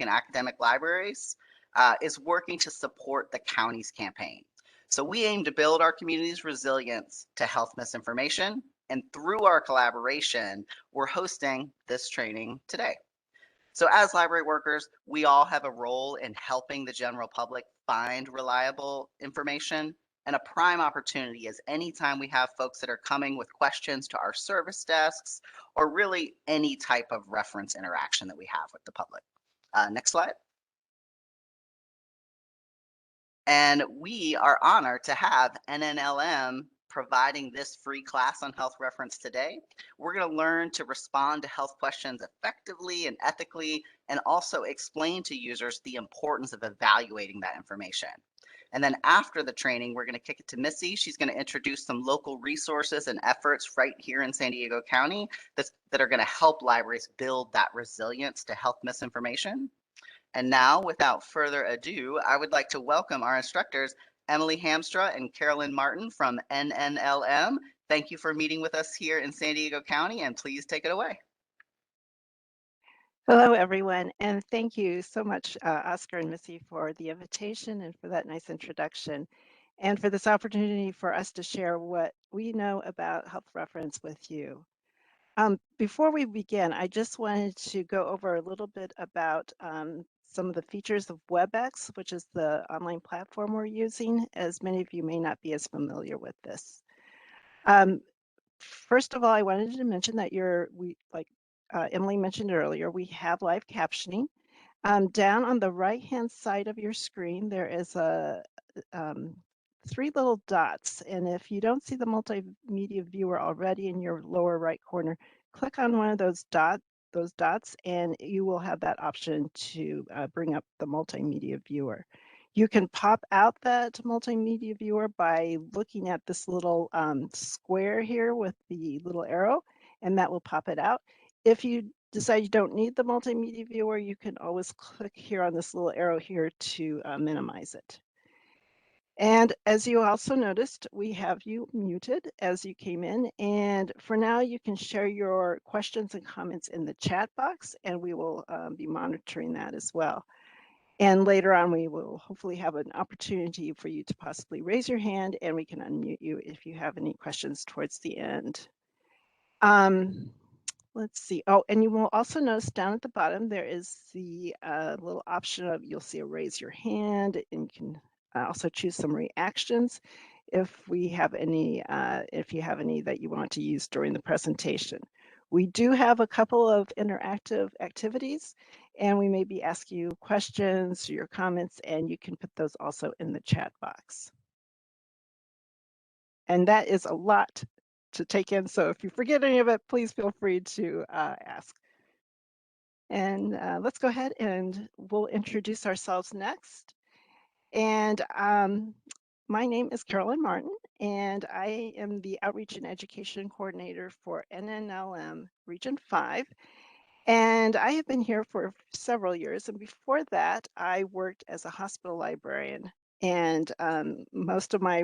and academic libraries is working to support the county's campaign. So we aim to build our community's resilience to health misinformation. And through our collaboration, we're hosting this training today. So as library workers, we all have a role in helping the general public find reliable information. And a prime opportunity is anytime we have folks that are coming with questions to our service desks or really any type of reference interaction that we have with the public. Next slide. And we are honored to have NNLM providing this free class on health reference today. We're going to learn to respond to health questions effectively and ethically, and also explain to users the importance of evaluating that information. And then after the training, we're going to kick it to Missy. She's going to introduce some local resources and efforts right here in San Diego County that are going to help libraries build that resilience to health misinformation. And now, without further ado, I would like to welcome our instructors, Emily Hamstra and Carolyn Martin from NNLM. Thank you for meeting with us here in San Diego County, and please take it away. Hello, everyone, and thank you so much, Oscar and Missy, for the invitation and for that nice introduction, and for this opportunity for us to share what we know about health reference with you. Before we begin, I just wanted to go over a little bit about some of the features of Webex, which is the online platform we're using, as many of you may not be as familiar with this. First of all, I wanted to mention that Emily mentioned earlier, we have live captioning. Down on the right-hand side of your screen, there is a 3 little dots, and if you don't see the multimedia viewer already in your lower right corner, click on one of those dots, and you will have that option to bring up the multimedia viewer. You can pop out that multimedia viewer by looking at this little square here with the little arrow, and that will pop it out. If you decide you don't need the multimedia viewer, you can always click here on this little arrow here to minimize it. And as you also noticed, we have you muted as you came in. And for now, you can share your questions and comments in the chat box, and we will be monitoring that as well. And later on, we will hopefully have an opportunity for you to possibly raise your hand, and we can unmute you if you have any questions towards the end. Let's see. Oh, and you will also notice down at the bottom, there is the little option of, you'll see a raise your hand, and you can also choose some reactions if we have any, if you have any that you want to use during the presentation. We do have a couple of interactive activities, and we may be asking you questions or your comments, and you can put those also in the chat box. And that is a lot to take in, so if you forget any of it, please feel free to ask. And let's go ahead and we'll introduce ourselves next. And my name is Carolyn Martin, and I am the Outreach and Education Coordinator for NNLM Region 5. And I have been here for several years. And before that, I worked as a hospital librarian. And most of my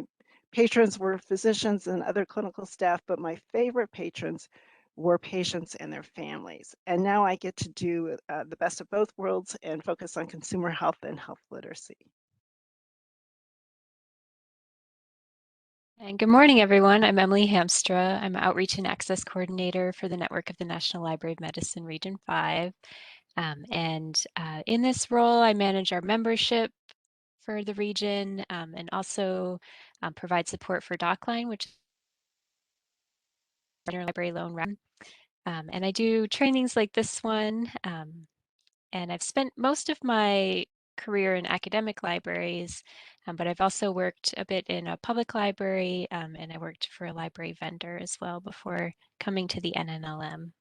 patrons were physicians and other clinical staff, but my favorite patrons were patients and their families. And now I get to do the best of both worlds and focus on consumer health and health literacy. And good morning, everyone. I'm Emily Hamstra. I'm Outreach and Access Coordinator for the Network of the National Library of Medicine Region 5. In this role, I manage our membership for the region and also provide support for DocLine, which is our library loan round. And I do trainings like this one. And I've spent most of my career in academic libraries, but I've also worked a bit in a public library, and I worked for a library vendor as well before coming to the NNLM.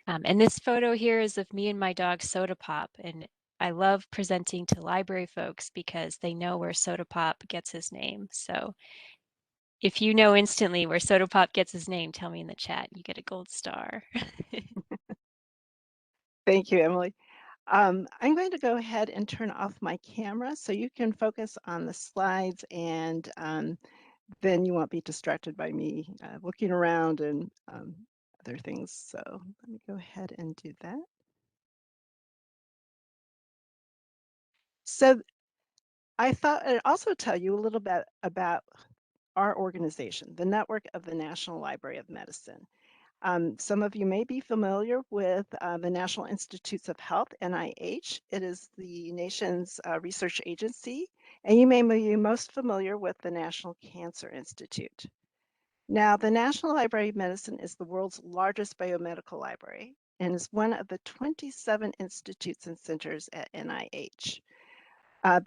And this photo here is of me and my dog Soda Pop, and I love presenting to library folks because they know where Soda Pop gets his name. So if you know instantly where Soda Pop gets his name, tell me in the chat. You get a gold star. Thank you, Emily. I'm going to go ahead and turn off my camera so you can focus on the slides, and then you won't be distracted by me looking around and other things. So let me go ahead and do that. So I thought I'd also tell you a little bit about our organization, the Network of the National Library of Medicine. Some of you may be familiar with the National Institutes of Health, NIH. It is the nation's research agency, and you may be most familiar with the National Cancer Institute. Now, the National Library of Medicine is the world's largest biomedical library and is one of the 27 institutes and centers at NIH.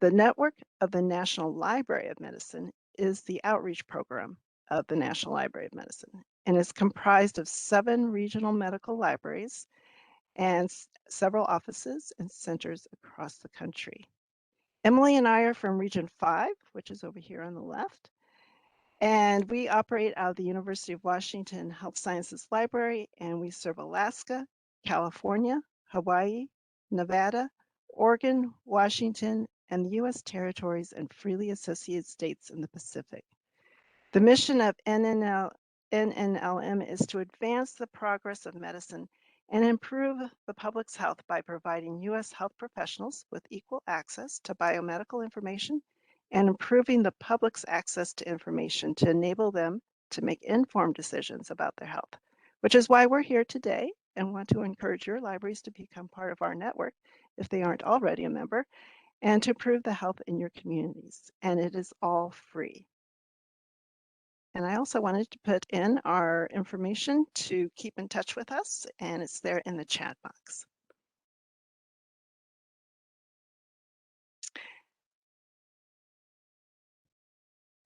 The Network of the National Library of Medicine is the outreach program of the National Library of Medicine and is comprised of 7 regional medical libraries and several offices and centers across the country. Emily and I are from Region 5, which is over here on the left, and we operate out of the University of Washington Health Sciences Library, and we serve Alaska, California, Hawaii, Nevada, Oregon, Washington, and the U.S. territories and freely associated states in the Pacific. The mission of NNLM is to advance the progress of medicine and improve the public's health by providing U.S. health professionals with equal access to biomedical information and improving the public's access to information to enable them to make informed decisions about their health, which is why we're here today and want to encourage your libraries to become part of our network if they aren't already a member, and to improve the health in your communities. And it is all free. And I also wanted to put in our information to keep in touch with us, and it's there in the chat box.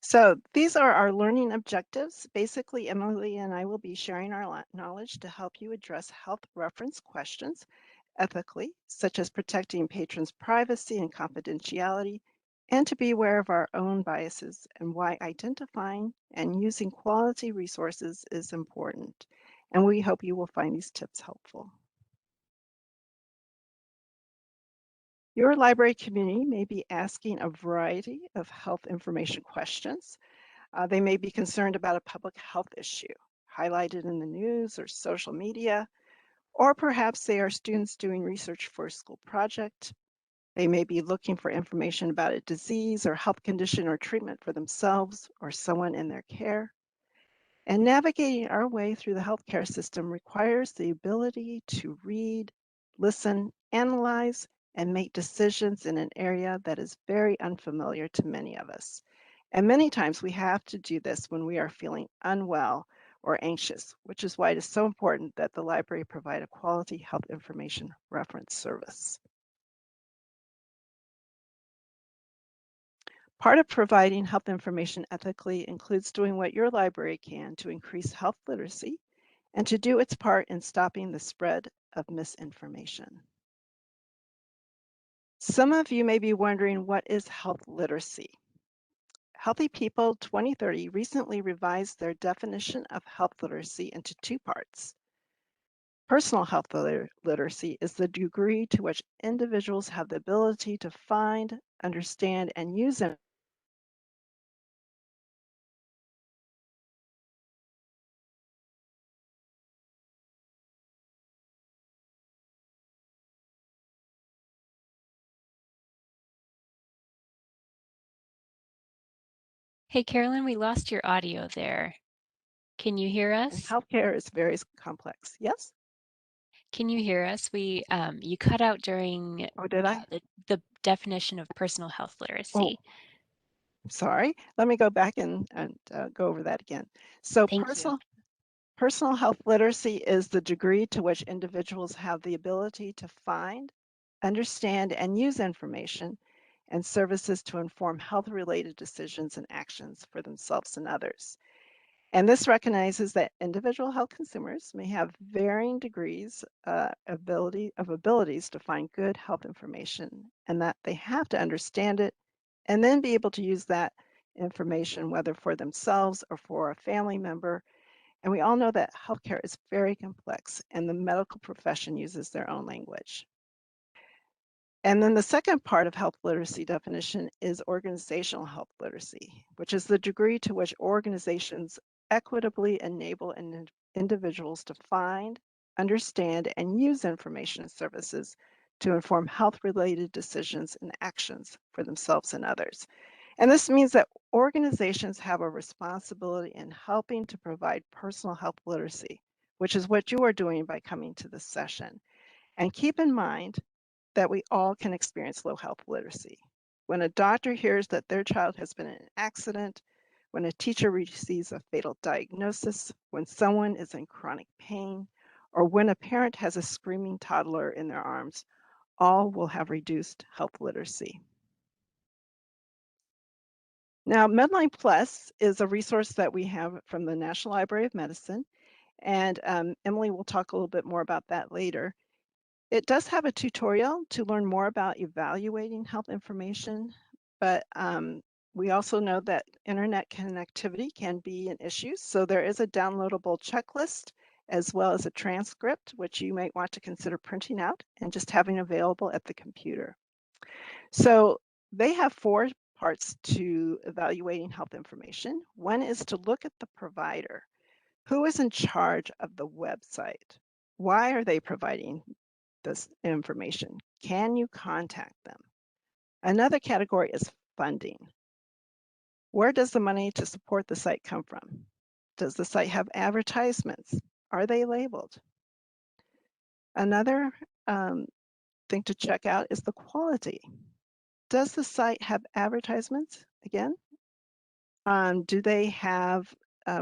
So these are our learning objectives. Basically, Emily and I will be sharing our knowledge to help you address health reference questions ethically, such as protecting patrons' privacy and confidentiality, and to be aware of our own biases and why identifying and using quality resources is important. And we hope you will find these tips helpful. Your library community may be asking a variety of health information questions. They may be concerned about a public health issue highlighted in the news or social media, or perhaps they are students doing research for a school project. They may be looking for information about a disease or health condition or treatment for themselves or someone in their care. And navigating our way through the healthcare system requires the ability to read, listen, analyze, and make decisions in an area that is very unfamiliar to many of us. And many times we have to do this when we are feeling unwell or anxious, which is why it is so important that the library provide a quality health information reference service. Part of providing health information ethically includes doing what your library can to increase health literacy and to do its part in stopping the spread of misinformation. Some of you may be wondering, what is health literacy? Healthy People 2030 recently revised their definition of health literacy into 2 parts. Personal health literacy is the degree to which individuals have the ability to find, understand, and use Hey, Carolyn, we lost your audio there. Can you hear and us? healthcare is very complex. Yes? Can you hear us? You cut out during Oh, did I? the definition of personal health Oh, literacy. sorry. Let me go back and go over that again. So Thank you. personal health literacy is the degree to which individuals have the ability to find, understand, and use information and services to inform health-related decisions and actions for themselves and others. And this recognizes that individual health consumers may have varying degrees abilities to find good health information, and that they have to understand it and then be able to use that information, whether for themselves or for a family member. And we all know that healthcare is very complex and the medical profession uses their own language. And then the second part of health literacy definition is organizational health literacy, which is the degree to which organizations equitably enable individuals to find, understand, and use information and services to inform health-related decisions and actions for themselves and others. And this means that organizations have a responsibility in helping to provide personal health literacy, which is what you are doing by coming to this session. And keep in mind that we all can experience low health literacy. When a doctor hears that their child has been in an accident, when a teacher receives a fatal diagnosis, when someone is in chronic pain, or when a parent has a screaming toddler in their arms, all will have reduced health literacy. Now, Medlineplus is a resource that we have from the National Library of Medicine, and Emily will talk a little bit more about that later. It does have a tutorial to learn more about evaluating health information, but we also know that internet connectivity can be an issue, so there is a downloadable checklist as well as a transcript, which you might want to consider printing out and just having available at the computer. So they have 4 parts to evaluating health information. One is to look at the provider. Who is in charge of the website? Why are they providing this information? Can you contact them? Another category is funding. Where does the money to support the site come from? Does the site have advertisements? Are they labeled? Another thing to check out is the quality. Does the site have advertisements? Again, do they have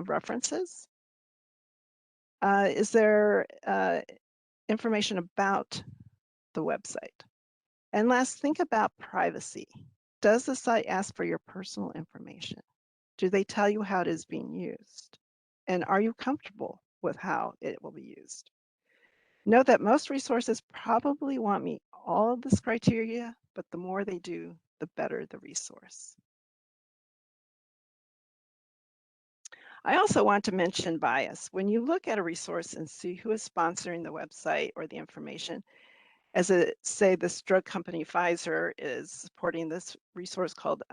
references? Is there information about the website? And last, think about privacy. Does the site ask for your personal information? Do they tell you how it is being used? And are you comfortable with how it will be used? Note that most resources probably won't meet all of this criteria, but the more they do, the better the resource. I also want to mention bias. When you look at a resource and see who is sponsoring the website or the information, say this drug company Pfizer is supporting this resource called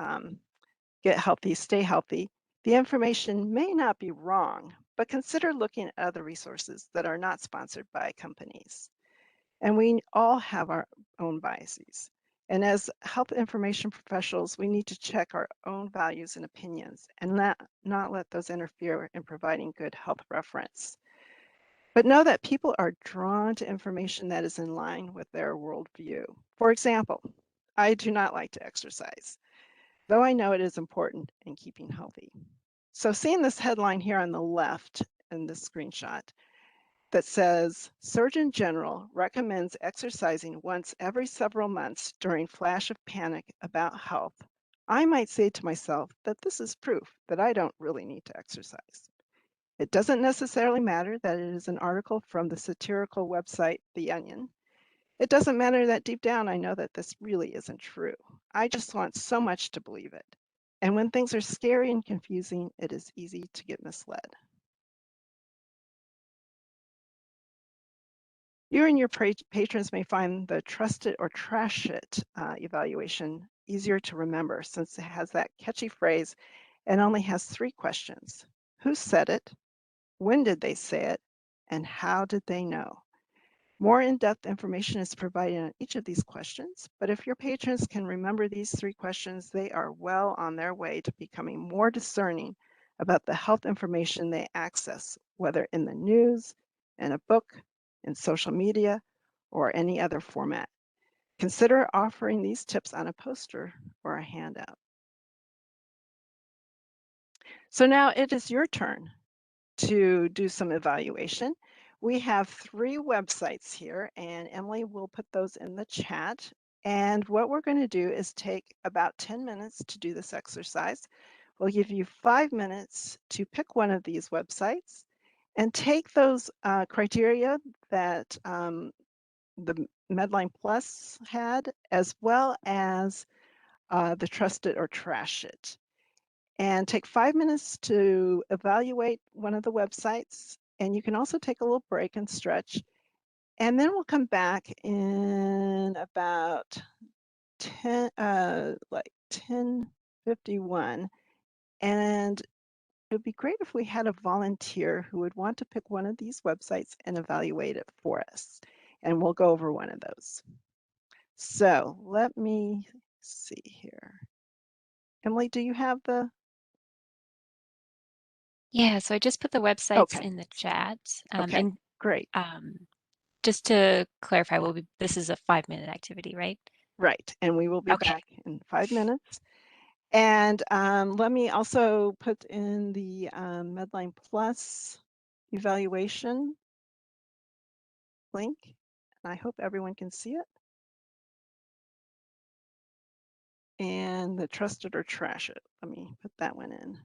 Get Healthy, Stay Healthy, the information may not be wrong, but consider looking at other resources that are not sponsored by companies. And we all have our own biases. And as health information professionals, we need to check our own values and opinions and not let those interfere in providing good health reference. But know that people are drawn to information that is in line with their worldview. For example, I do not like to exercise, though I know it is important in keeping healthy. So seeing this headline here on the left in this screenshot that says, Surgeon General recommends exercising once every several months during flash of panic about health, I might say to myself that this is proof that I don't really need to exercise. It doesn't necessarily matter that it is an article from the satirical website, The Onion. It doesn't matter that deep down I know that this really isn't true. I just want so much to believe it. And when things are scary and confusing, it is easy to get misled. You and your patrons may find the trust it or trash it evaluation easier to remember since it has that catchy phrase and only has 3 questions. Who said it? When did they say it? And how did they know? More in-depth information is provided on each of these questions, but if your patrons can remember these 3 questions, they are well on their way to becoming more discerning about the health information they access, whether in the news, in a book, in social media, or any other format. Consider offering these tips on a poster or a handout. So now it is your turn to do some evaluation. We have 3 websites here, and Emily will put those in the chat. And what we're going to do is take about 10 minutes to do this exercise. We'll give you 5 minutes to pick one of these websites and take those criteria that the Medlineplus had, as well as the Trust It or Trash It, and take 5 minutes to evaluate one of the websites. And you can also take a little break and stretch. And then we'll come back in about 10:51. And it would be great if we had a volunteer who would want to pick one of these websites and evaluate it for us. And we'll go over one of those. So let me see here. Emily, do you have the? Yeah, so I just put the websites Okay. in the chat. Okay. And Great. just to clarify, this is a 5-minute activity, right? Right. And we will be Okay. back in 5 minutes. And let me also put in the Medlineplus evaluation link. And I hope everyone can see it. And the trust it or trash it. Let me put that one in.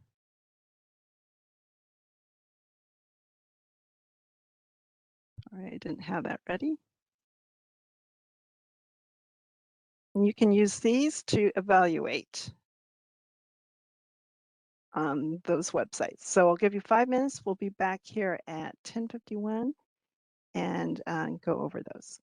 All right, I didn't have that ready. And you can use these to evaluate those websites. So I'll give you 5 minutes. We'll be back here at 10:51 and go over those.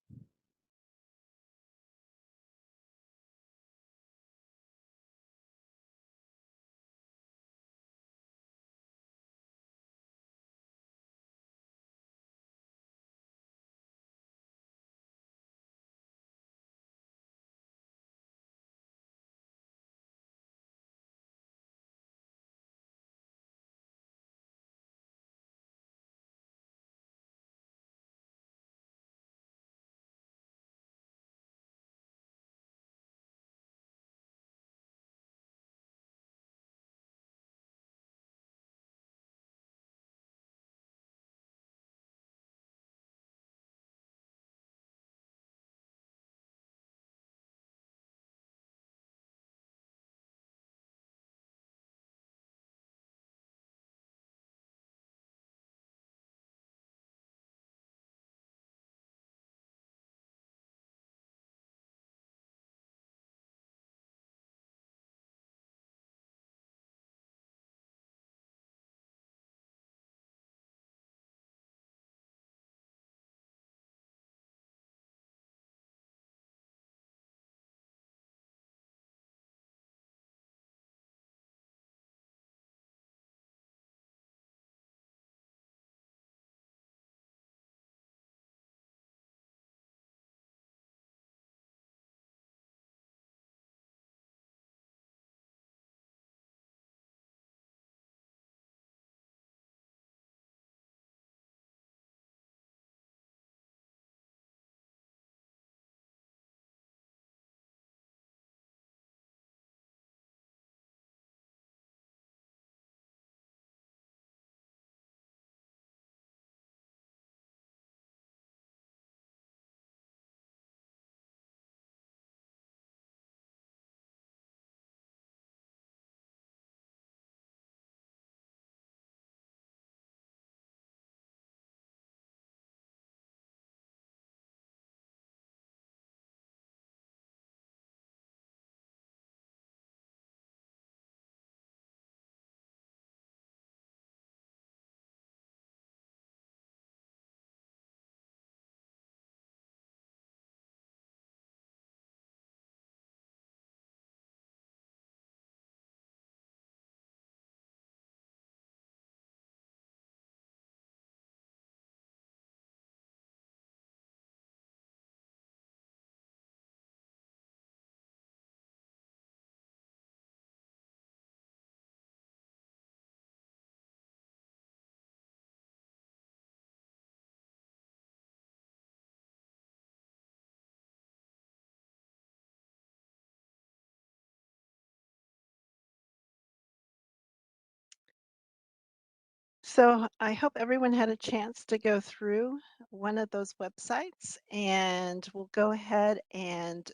So I hope everyone had a chance to go through one of those websites, and we'll go ahead and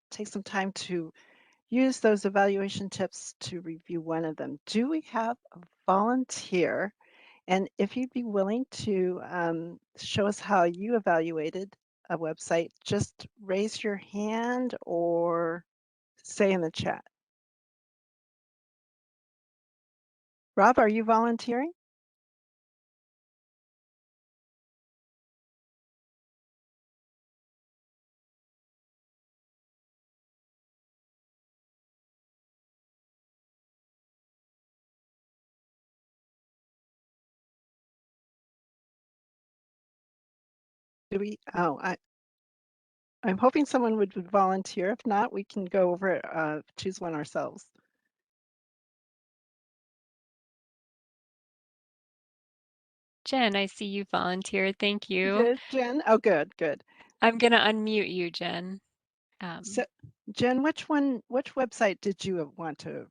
take some time to use those evaluation tips to review one of them. Do we have a volunteer? And if you'd be willing to show us how you evaluated a website, just raise your hand or say in the chat. Rob, are you volunteering? Do we? Oh, I'm hoping someone would volunteer. If not, we can go over it, choose one ourselves. Jen, I see you volunteered. Thank you. Did Jen? Oh, good, good. I'm going to unmute you, Jen. So, Jen, which website did you want to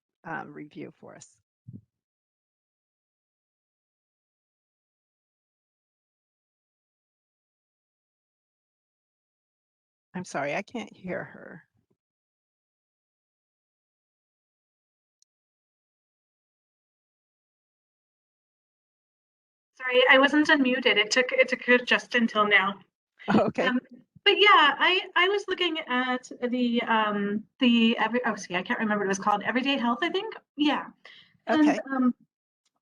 review for us? I'm sorry, I can't hear her. Sorry, I wasn't unmuted. It took just until now. Oh, okay. But yeah, I was looking at I can't remember what it was called. Everyday Health, I think. Yeah. And Okay.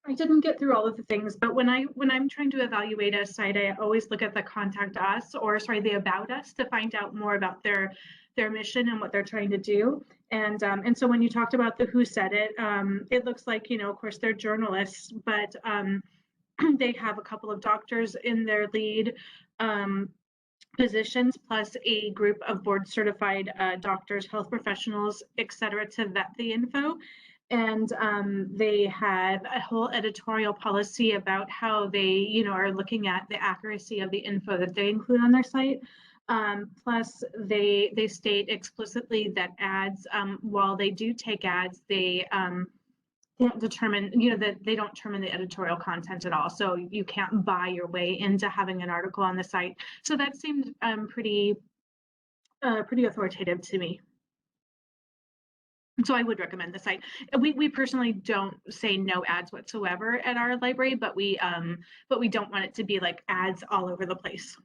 I didn't get through all of the things, but when I'm trying to evaluate a site, I always look at the contact us, or sorry, the about us, to find out more about their mission and what they're trying to do. And so when you talked about the who said it, it looks like, of course they're journalists, but they have a couple of doctors in their lead positions, plus a group of board certified doctors, health professionals, et cetera, to vet the info. And they have a whole editorial policy about how they, are looking at the accuracy of the info that they include on their site. Plus, they state explicitly that ads, while they do take ads, they can't determine, that they don't determine the editorial content at all. So you can't buy your way into having an article on the site. So that seemed pretty authoritative to me. So I would recommend the site. We personally don't say no ads whatsoever at our library, but we don't want it to be like ads all over the place.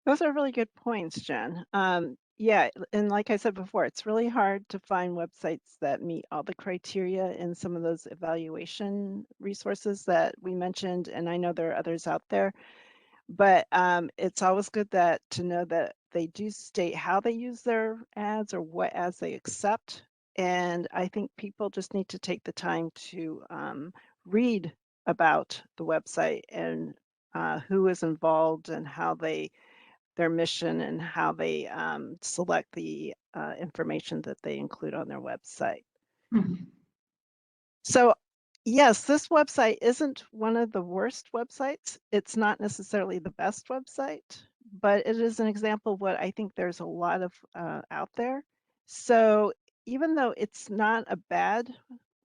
Those are really good points, Jen. Yeah, and like I said before, it's really hard to find websites that meet all the criteria in some of those evaluation resources that we mentioned, and I know there are others out there. But it's always good to know that they do state how they use their ads or what ads they accept. And I think people just need to take the time to read about the website and who is involved and how their mission and how they select the information that they include on their website. Mm-hmm. So yes, this website isn't one of the worst websites. It's not necessarily the best website, but it is an example of what I think there's a lot of out there. So even though it's not a bad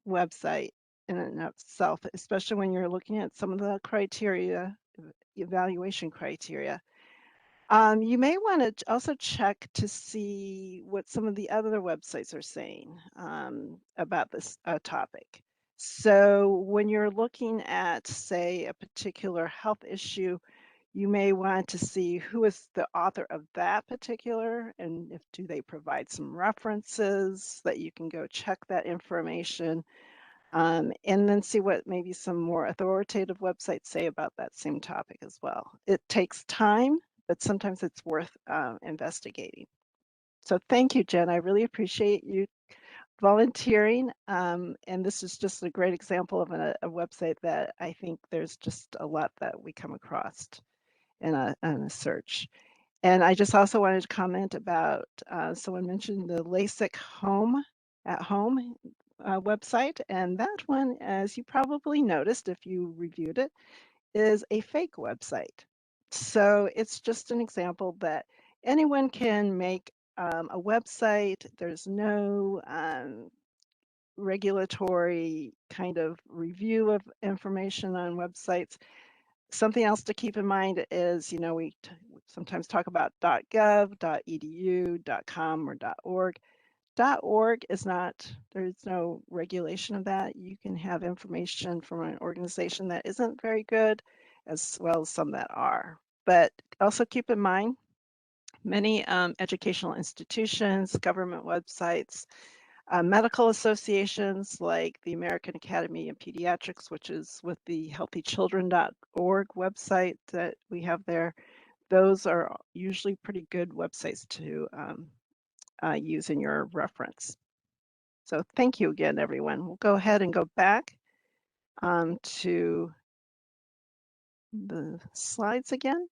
website in and of itself, especially when you're looking at some of the criteria, evaluation criteria, you may want to also check to see what some of the other websites are saying about this topic. So when you're looking at, say, a particular health issue, you may want to see who is the author of that particular, and if do they provide some references that you can go check that information, and then see what maybe some more authoritative websites say about that same topic as well. It takes time, but sometimes it's worth investigating. So thank you, Jen. I really appreciate you volunteering. And this is just a great example of a website that I think there's just a lot that we come across in a search. And I just also wanted to comment about, someone mentioned the LASIK Home at Home website. And that one, as you probably noticed if you reviewed it, is a fake website. So it's just an example that anyone can make a website. There's no regulatory kind of review of information on websites. Something else to keep in mind is, we sometimes talk about .gov, .edu, .com, or .org. .org is not, there's no regulation of that. You can have information from an organization that isn't very good, as well as some that are. But also keep in mind, many educational institutions, government websites, medical associations like the American Academy of Pediatrics, which is with the healthychildren.org website that we have there, those are usually pretty good websites to use in your reference. So thank you again, everyone. We'll go ahead and go back to the slides again.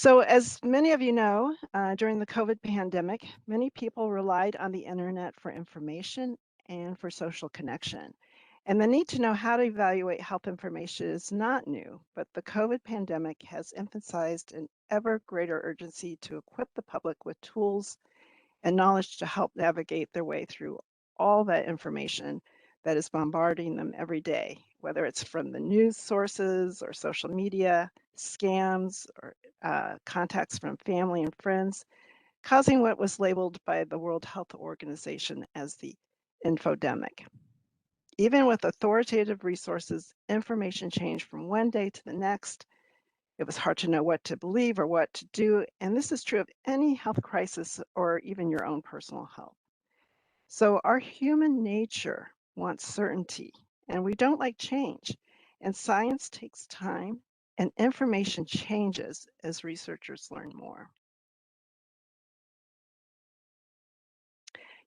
So as many of you know, during the COVID pandemic, many people relied on the internet for information and for social connection. And the need to know how to evaluate health information is not new, but the COVID pandemic has emphasized an ever greater urgency to equip the public with tools and knowledge to help navigate their way through all that information that is bombarding them every day, whether it's from the news sources or social media, scams, or contacts from family and friends, causing what was labeled by the World Health Organization as the infodemic. Even with authoritative resources, information changed from one day to the next. It was hard to know what to believe or what to do, and this is true of any health crisis or even your own personal health. So our human nature wants certainty, and we don't like change. And science takes time, and information changes as researchers learn more.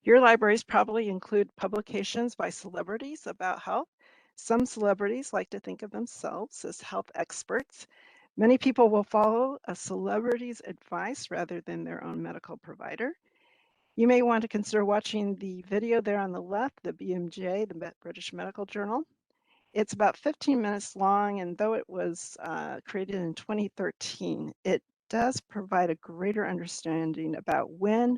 Your libraries probably include publications by celebrities about health. Some celebrities like to think of themselves as health experts. Many people will follow a celebrity's advice rather than their own medical provider. You may want to consider watching the video there on the left, the BMJ, the British Medical Journal. It's about 15 minutes long, and though it was created in 2013, it does provide a greater understanding about when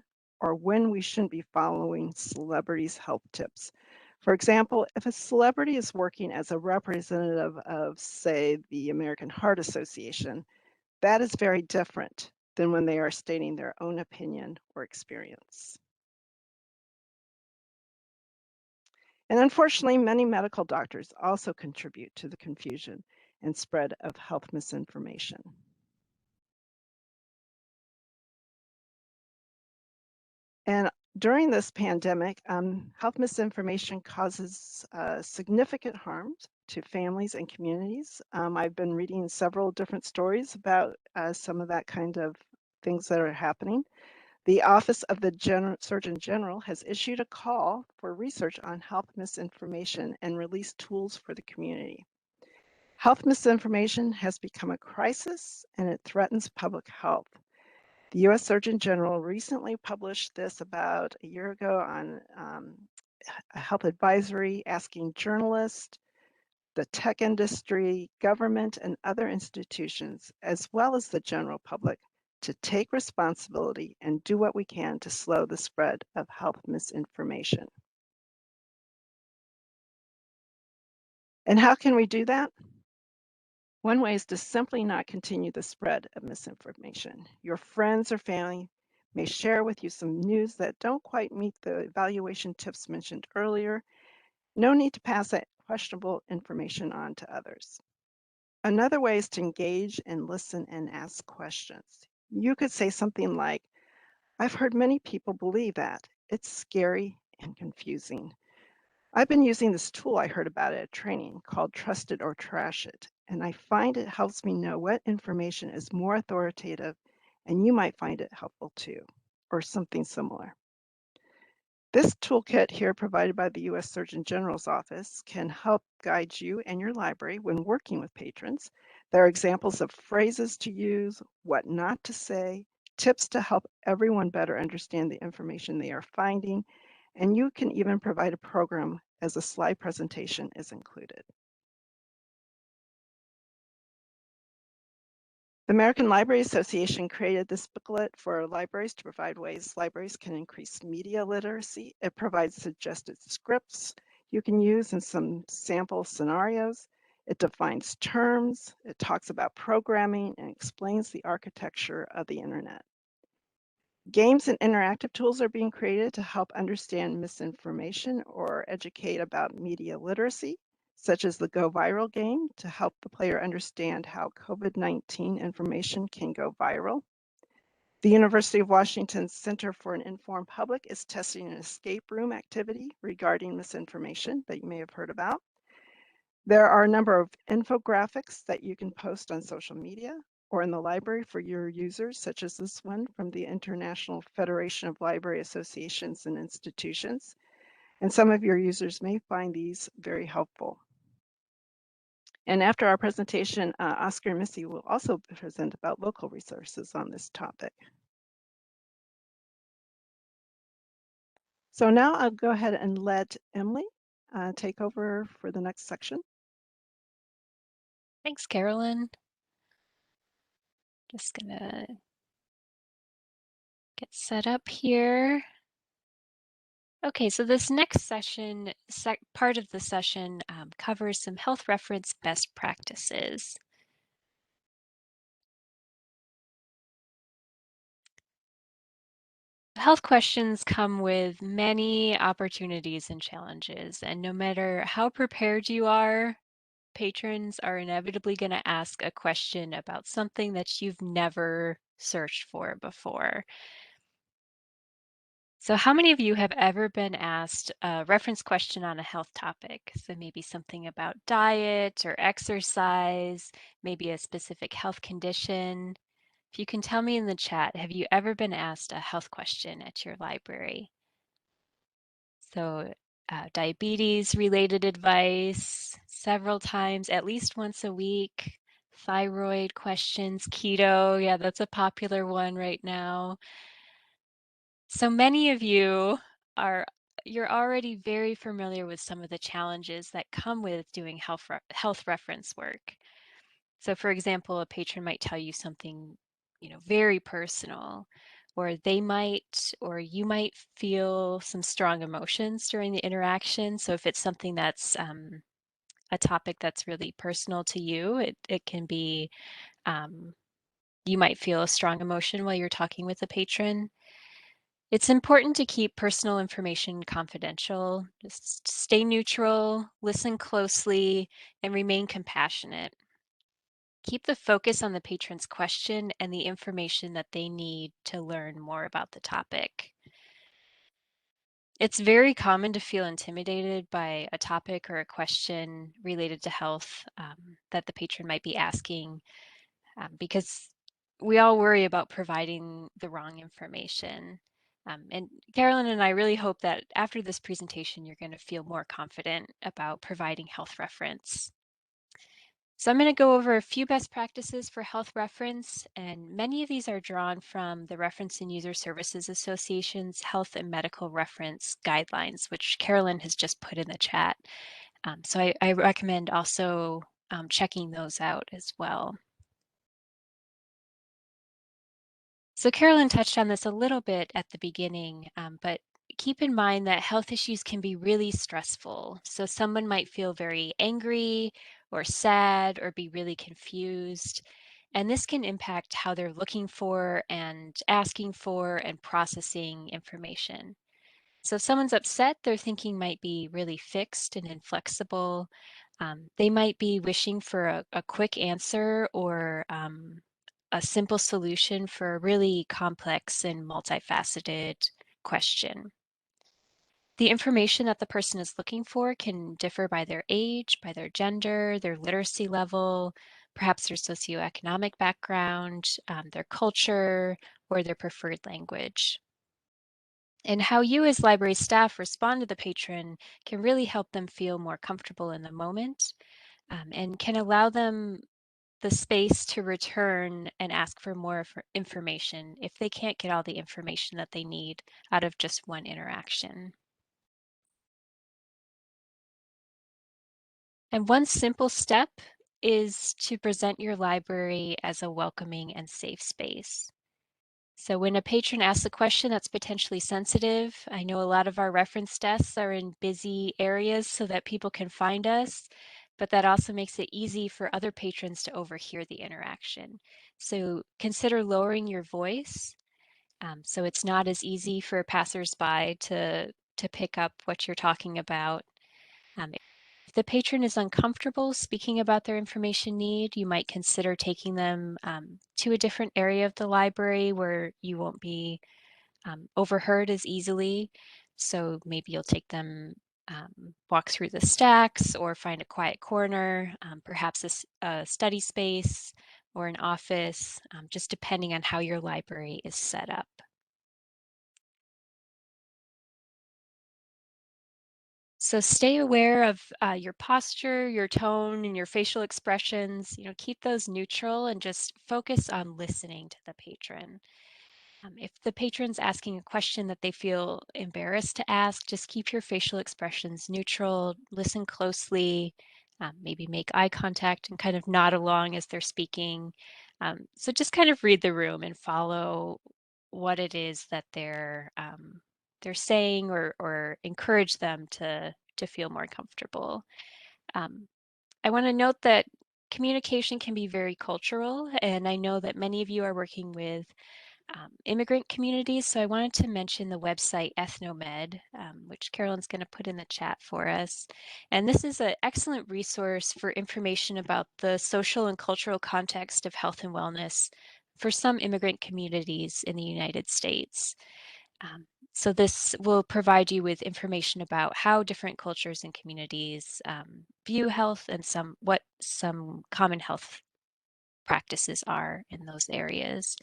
we shouldn't be following celebrities' health tips. For example, if a celebrity is working as a representative of, say, the American Heart Association, that is very different than when they are stating their own opinion or experience. And unfortunately, many medical doctors also contribute to the confusion and spread of health misinformation. And during this pandemic, health misinformation causes significant harm to families and communities. I've been reading several different stories about some of that kind of things that are happening. The Office of the Surgeon General has issued a call for research on health misinformation and released tools for the community. Health misinformation has become a crisis and it threatens public health. The U.S. Surgeon General recently published this about a year ago on a health advisory asking journalists, the tech industry, government, and other institutions, as well as the general public, to take responsibility and do what we can to slow the spread of health misinformation. And how can we do that? One way is to simply not continue the spread of misinformation. Your friends or family may share with you some news that don't quite meet the evaluation tips mentioned earlier. No need to pass that questionable information on to others. Another way is to engage and listen and ask questions. You could say something like, I've heard many people believe that. It's scary and confusing. I've been using this tool I heard about at a training called Trust It or Trash It, and I find it helps me know what information is more authoritative, and you might find it helpful too, or something similar. This toolkit here provided by the U.S. Surgeon General's office can help guide you and your library when working with patrons. There are examples of phrases to use, what not to say, tips to help everyone better understand the information they are finding, and you can even provide a program as a slide presentation is included. The American Library Association created this booklet for libraries to provide ways libraries can increase media literacy. It provides suggested scripts you can use in some sample scenarios. It defines terms, it talks about programming, and explains the architecture of the internet. Games and interactive tools are being created to help understand misinformation or educate about media literacy, such as the Go Viral game to help the player understand how COVID-19 information can go viral. The University of Washington's Center for an Informed Public is testing an escape room activity regarding misinformation that you may have heard about. There are a number of infographics that you can post on social media or in the library for your users, such as this one from the International Federation of Library Associations and Institutions. And some of your users may find these very helpful. And after our presentation, Oscar and Missy will also present about local resources on this topic. So now I'll go ahead and let Emily take over for the next section. Thanks, Carolyn. Just gonna get set up here. Okay, so this next session, part of the session covers some health reference best practices. Health questions come with many opportunities and challenges, and no matter how prepared you are, patrons are inevitably going to ask a question about something that you've never searched for before. So how many of you have ever been asked a reference question on a health topic? So maybe something about diet or exercise, maybe a specific health condition. If you can tell me in the chat, have you ever been asked a health question at your library? So diabetes related advice several times, at least once a week. Thyroid questions, keto, yeah, that's a popular one right now. So many of you you're already very familiar with some of the challenges that come with doing health reference work. So for example, a patron might tell you something, very personal, or you might feel some strong emotions during the interaction. So if it's something that's a topic that's really personal to you, it can be, you might feel a strong emotion while you're talking with a patron. It's important to keep personal information confidential. Just stay neutral, listen closely, and remain compassionate. Keep the focus on the patron's question and the information that they need to learn more about the topic. It's very common to feel intimidated by a topic or a question related to health that the patron might be asking because we all worry about providing the wrong information. And Carolyn and I really hope that after this presentation, you're going to feel more confident about providing health reference. So I'm going to go over a few best practices for health reference, and many of these are drawn from the Reference and User Services Association's Health and Medical Reference Guidelines, which Carolyn has just put in the chat. So I recommend also checking those out as well. So Carolyn touched on this a little bit at the beginning, but keep in mind that health issues can be really stressful. So someone might feel very angry or sad or be really confused. And this can impact how they're looking for and asking for and processing information. So if someone's upset, their thinking might be really fixed and inflexible. They might be wishing for a quick answer or a simple solution for a really complex and multifaceted question. The information that the person is looking for can differ by their age, by their gender, their literacy level, perhaps their socioeconomic background, their culture, or their preferred language. And how you as library staff respond to the patron can really help them feel more comfortable in the moment and can allow them the space to return and ask for more information if they can't get all the information that they need out of just one interaction. And one simple step is to present your library as a welcoming and safe space. So when a patron asks a question that's potentially sensitive, I know a lot of our reference desks are in busy areas so that people can find us, but that also makes it easy for other patrons to overhear the interaction. So consider lowering your voice so it's not as easy for passersby to pick up what you're talking about. If the patron is uncomfortable speaking about their information need, you might consider taking them to a different area of the library where you won't be overheard as easily. So maybe you'll take them walk through the stacks or find a quiet corner, perhaps a study space or an office, just depending on how your library is set up. So stay aware of your posture, your tone, and your facial expressions. Keep those neutral and just focus on listening to the patron. If the patron's asking a question that they feel embarrassed to ask, just keep your facial expressions neutral, listen closely, maybe make eye contact and kind of nod along as they're speaking. So just kind of read the room and follow what it is that they're saying, or encourage them to feel more comfortable. I want to note that communication can be very cultural, and I know that many of you are working with immigrant communities. So I wanted to mention the website Ethnomed, which Carolyn's going to put in the chat for us. And this is an excellent resource for information about the social and cultural context of health and wellness for some immigrant communities in the United States. So this will provide you with information about how different cultures and communities view health, and what some common health practices are in those areas.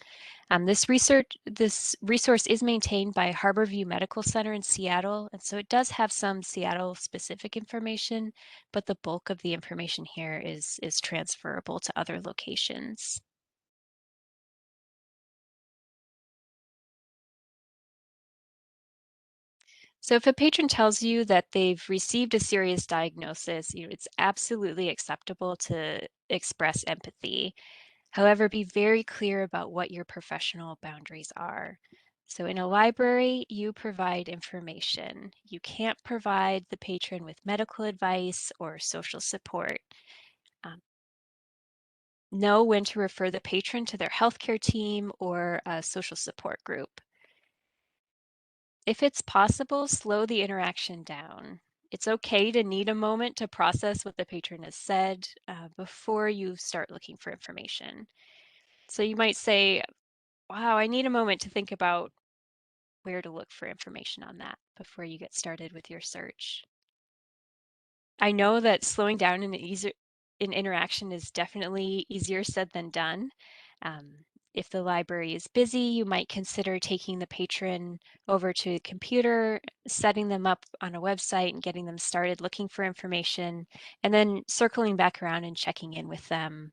This resource is maintained by Harborview Medical Center in Seattle, and so it does have some Seattle-specific information, but the bulk of the information here is transferable to other locations. So if a patron tells you that they've received a serious diagnosis, it's absolutely acceptable to express empathy. However, be very clear about what your professional boundaries are. So in a library, you provide information. You can't provide the patron with medical advice or social support. Know when to refer the patron to their healthcare team or a social support group. If it's possible, slow the interaction down. It's okay to need a moment to process what the patron has said before you start looking for information. So you might say, wow, I need a moment to think about where to look for information on that before you get started with your search. I know that slowing down in interaction is definitely easier said than done. If the library is busy, you might consider taking the patron over to a computer, setting them up on a website and getting them started looking for information, and then circling back around and checking in with them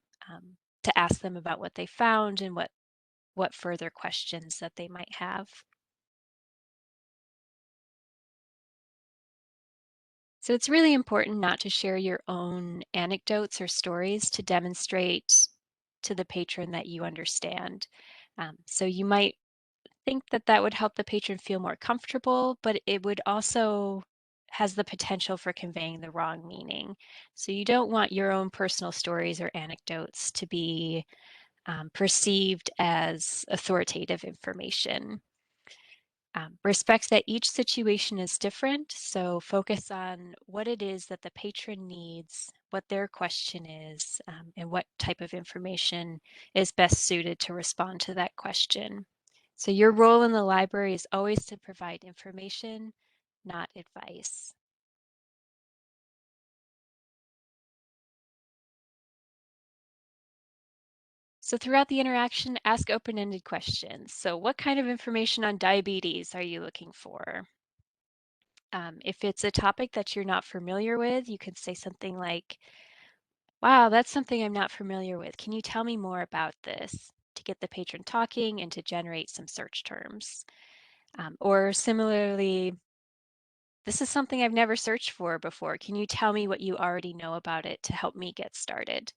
to ask them about what they found and what further questions that they might have. So it's really important not to share your own anecdotes or stories to demonstrate to the patron that you understand. So you might think that that would help the patron feel more comfortable, but it would also has the potential for conveying the wrong meaning. So you don't want your own personal stories or anecdotes to be perceived as authoritative information. Respect that each situation is different, so focus on what it is that the patron needs, what their question is, and what type of information is best suited to respond to that question. So your role in the library is always to provide information, not advice. So throughout the interaction, ask open-ended questions. So what kind of information on diabetes are you looking for? If it's a topic that you're not familiar with, you can say something like, wow, that's something I'm not familiar with. Can you tell me more about this? To get the patron talking and to generate some search terms. Or similarly, this is something I've never searched for before. Can you tell me what you already know about it to help me get started?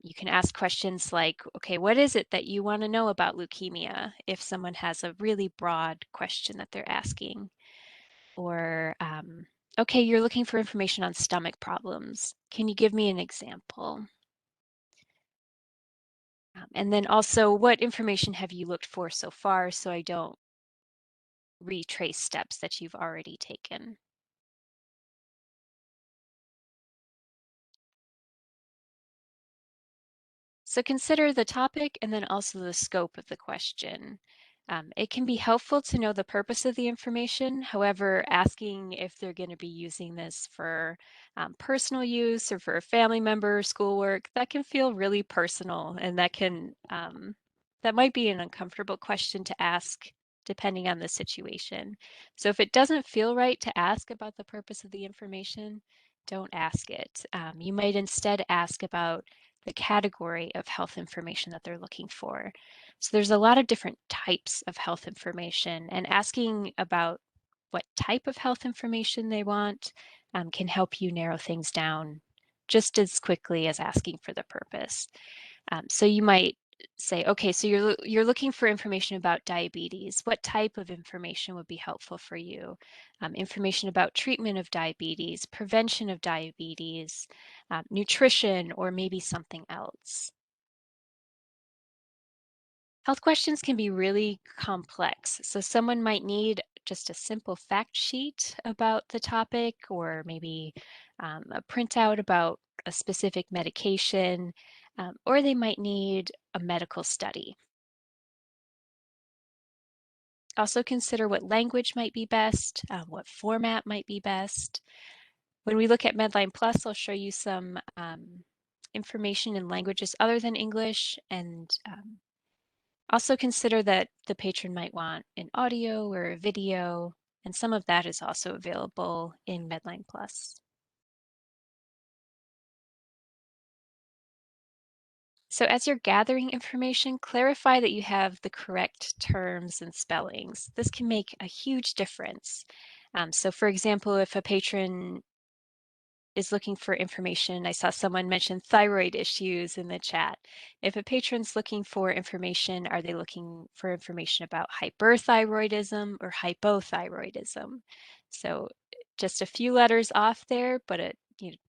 You can ask questions like, okay, what is it that you want to know about leukemia? If someone has a really broad question that they're asking. Or, okay, you're looking for information on stomach problems. Can you give me an example? And then also, what information have you looked for so far so I don't retrace steps that you've already taken? So consider the topic and then also the scope of the question. It can be helpful to know the purpose of the information. However, asking if they're going to be using this for personal use or for a family member, schoolwork, that can feel really personal, and that might be an uncomfortable question to ask depending on the situation. So if it doesn't feel right to ask about the purpose of the information, don't ask it. You might instead ask about the category of health information that they're looking for. So there's a lot of different types of health information, and asking about what type of health information they want can help you narrow things down just as quickly as asking for the purpose. So you might say, okay, so you're looking for information about diabetes. What type of information would be helpful for you? Information about treatment of diabetes, prevention of diabetes, nutrition, or maybe something else. Health questions can be really complex. So someone might need just a simple fact sheet about the topic, or maybe a printout about a specific medication, or they might need a medical study. Also consider what language might be best, what format might be best. When we look at Medlineplus, I'll show you some information in languages other than English, and also consider that the patron might want an audio or a video, and some of that is also available in Medlineplus. So as you're gathering information, clarify that you have the correct terms and spellings. This can make a huge difference. So for example, if a patron is looking for information, I saw someone mention thyroid issues in the chat. If a patron's looking for information, are they looking for information about hyperthyroidism or hypothyroidism? So just a few letters off there, but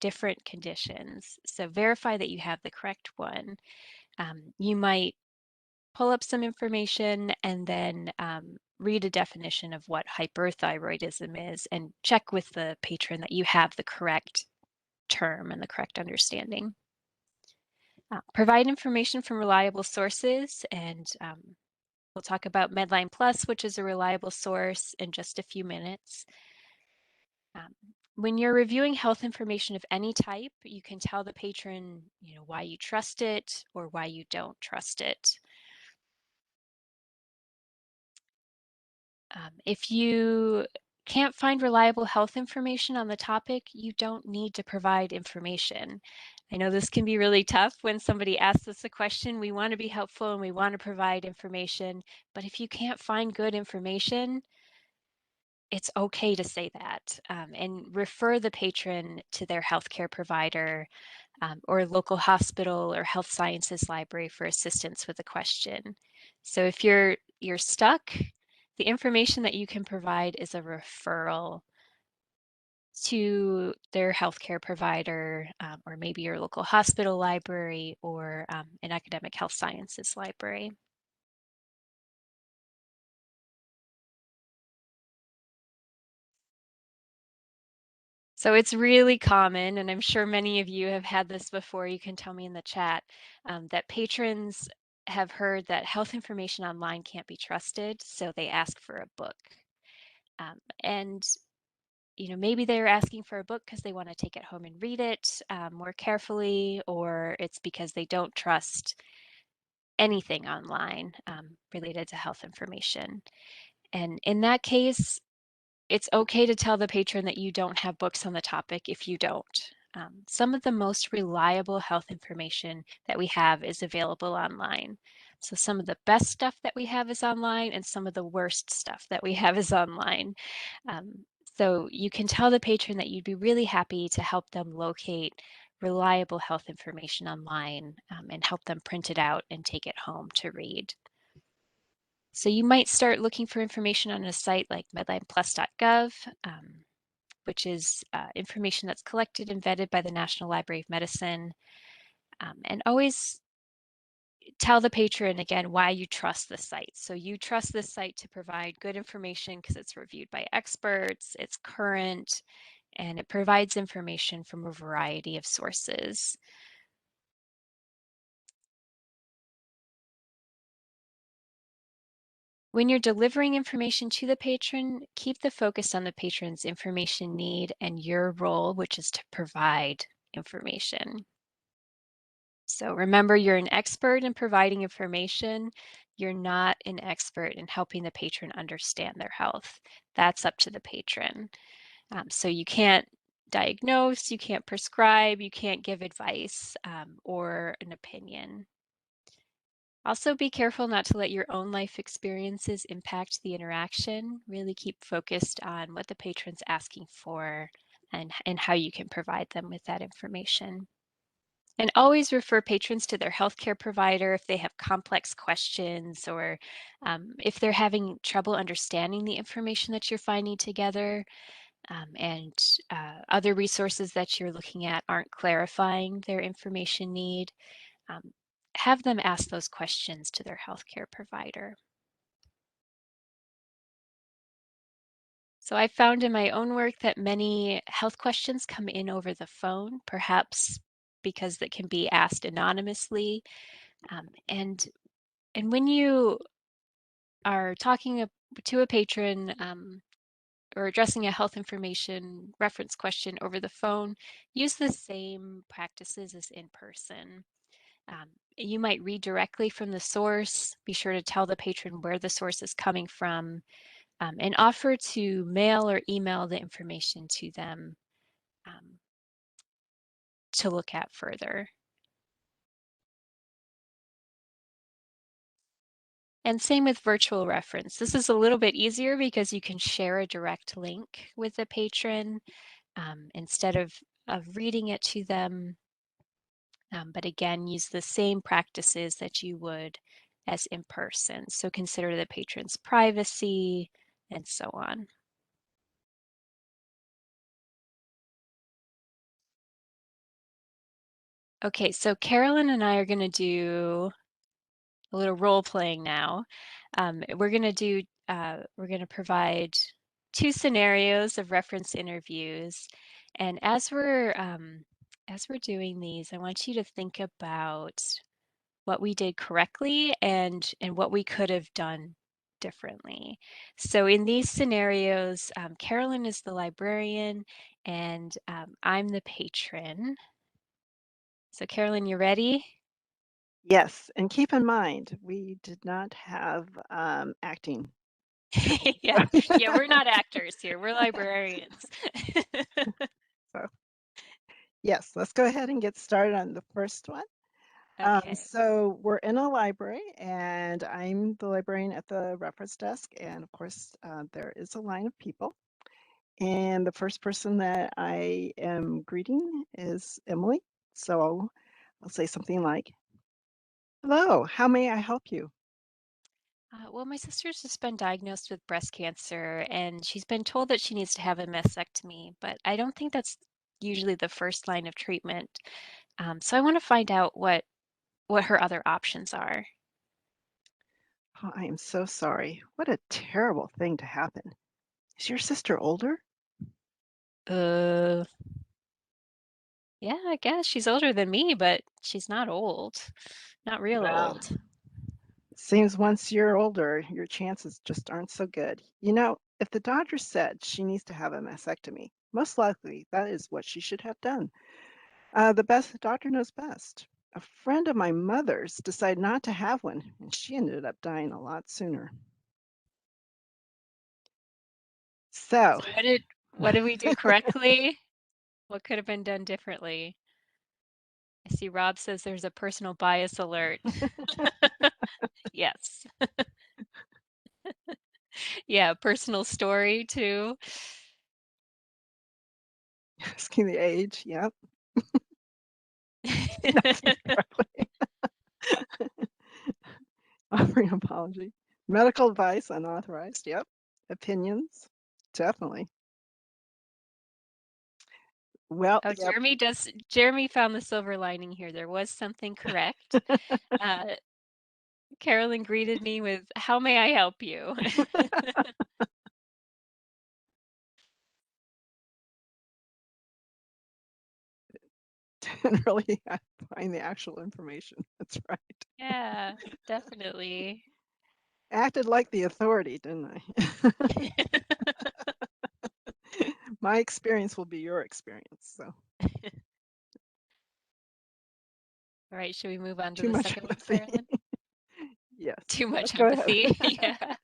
different conditions. So verify that you have the correct one. You might pull up some information and then read a definition of what hyperthyroidism is and check with the patron that you have the correct term and the correct understanding. Provide information from reliable sources, and we'll talk about Medlineplus, which is a reliable source, in just a few minutes. When you're reviewing health information of any type, you can tell the patron, why you trust it or why you don't trust it. If you can't find reliable health information on the topic, you don't need to provide information. I know this can be really tough when somebody asks us a question. We want to be helpful and we want to provide information, but if you can't find good information, it's okay to say that, and refer the patron to their healthcare provider or local hospital or health sciences library for assistance with a question. So if you're stuck, the information that you can provide is a referral to their healthcare provider, or maybe your local hospital library or an academic health sciences library. So it's really common, and I'm sure many of you have had this before, you can tell me in the chat, that patrons have heard that health information online can't be trusted, so they ask for a book. And maybe they're asking for a book because they want to take it home and read it more carefully, or it's because they don't trust anything online related to health information. And in that case, it's okay to tell the patron that you don't have books on the topic if you don't. Some of the most reliable health information that we have is available online. So some of the best stuff that we have is online, and some of the worst stuff that we have is online. So you can tell the patron that you'd be really happy to help them locate reliable health information online and help them print it out and take it home to read. So you might start looking for information on a site like medlineplus.gov, which is information that's collected and vetted by the National Library of Medicine. And always tell the patron again why you trust the site. So you trust this site to provide good information because it's reviewed by experts, it's current, and it provides information from a variety of sources. When you're delivering information to the patron, keep the focus on the patron's information need and your role, which is to provide information. So remember, you're an expert in providing information. You're not an expert in helping the patron understand their health. That's up to the patron. So you can't diagnose, you can't prescribe, you can't give advice or an opinion. Also, be careful not to let your own life experiences impact the interaction. Really keep focused on what the patron's asking for and how you can provide them with that information. And always refer patrons to their healthcare provider if they have complex questions or if they're having trouble understanding the information that you're finding together and other resources that you're looking at aren't clarifying their information need. Um, have them ask those questions to their healthcare provider. So I found in my own work that many health questions come in over the phone, perhaps because that can be asked anonymously. And when you are talking to a patron or addressing a health information reference question over the phone, use the same practices as in person. You might read directly from the source. Be sure to tell the patron where the source is coming from and offer to mail or email the information to them to look at further. And same with virtual reference. This is a little bit easier because you can share a direct link with the patron instead of reading it to them. But again, use the same practices that you would as in person. So consider the patron's privacy and so on. Okay, so Carolyn and I are going to do a little role playing now. We're going to provide two scenarios of reference interviews, and as we're doing these, I want you to think about what we did correctly and what we could have done differently. So in these scenarios, Carolyn is the librarian and I'm the patron. So Carolyn, you ready? Yes, and keep in mind, we did not have acting. Yeah, yeah, we're not actors here. We're librarians. So, yes, let's go ahead and get started on the first one. Okay. So we're in a library, and I'm the librarian at the reference desk, and of course, there is a line of people. And the first person that I am greeting is Emily. So I'll say something like, "Hello, how may I help you?" Well, my sister's just been diagnosed with breast cancer, and she's been told that she needs to have a mastectomy, but I don't think that's usually the first line of treatment. So I want to find out what her other options are. "Oh, I am so sorry. What a terrible thing to happen. Is your sister older?" Uh, yeah, I guess she's older than me, but she's not old. Not real Well, old. it seems once you're older, your chances just aren't so good. You know, if the doctor said she needs to have a mastectomy, most likely that is what she should have done. The doctor knows best. A friend of my mother's decided not to have one, and she ended up dying a lot sooner. So, So what did we do correctly? What could have been done differently? I see Rob says there's a personal bias alert. Yes. Yeah, personal story too. asking the age, yep, nothing correctly. Offering apology. Medical advice unauthorized, yep. Opinions, definitely. Well, Oh, yep. Jeremy found the silver lining here. There was something correct. Uh, Carolyn greeted me with, "How may I help you?" Didn't really find the actual information. That's right. Yeah, definitely. Acted like the authority, didn't I? My experience will be your experience. So, All right, should we move on to Too the much second one, empathy. Carolyn? Yes. Too Yes, much go ahead. empathy. Yeah.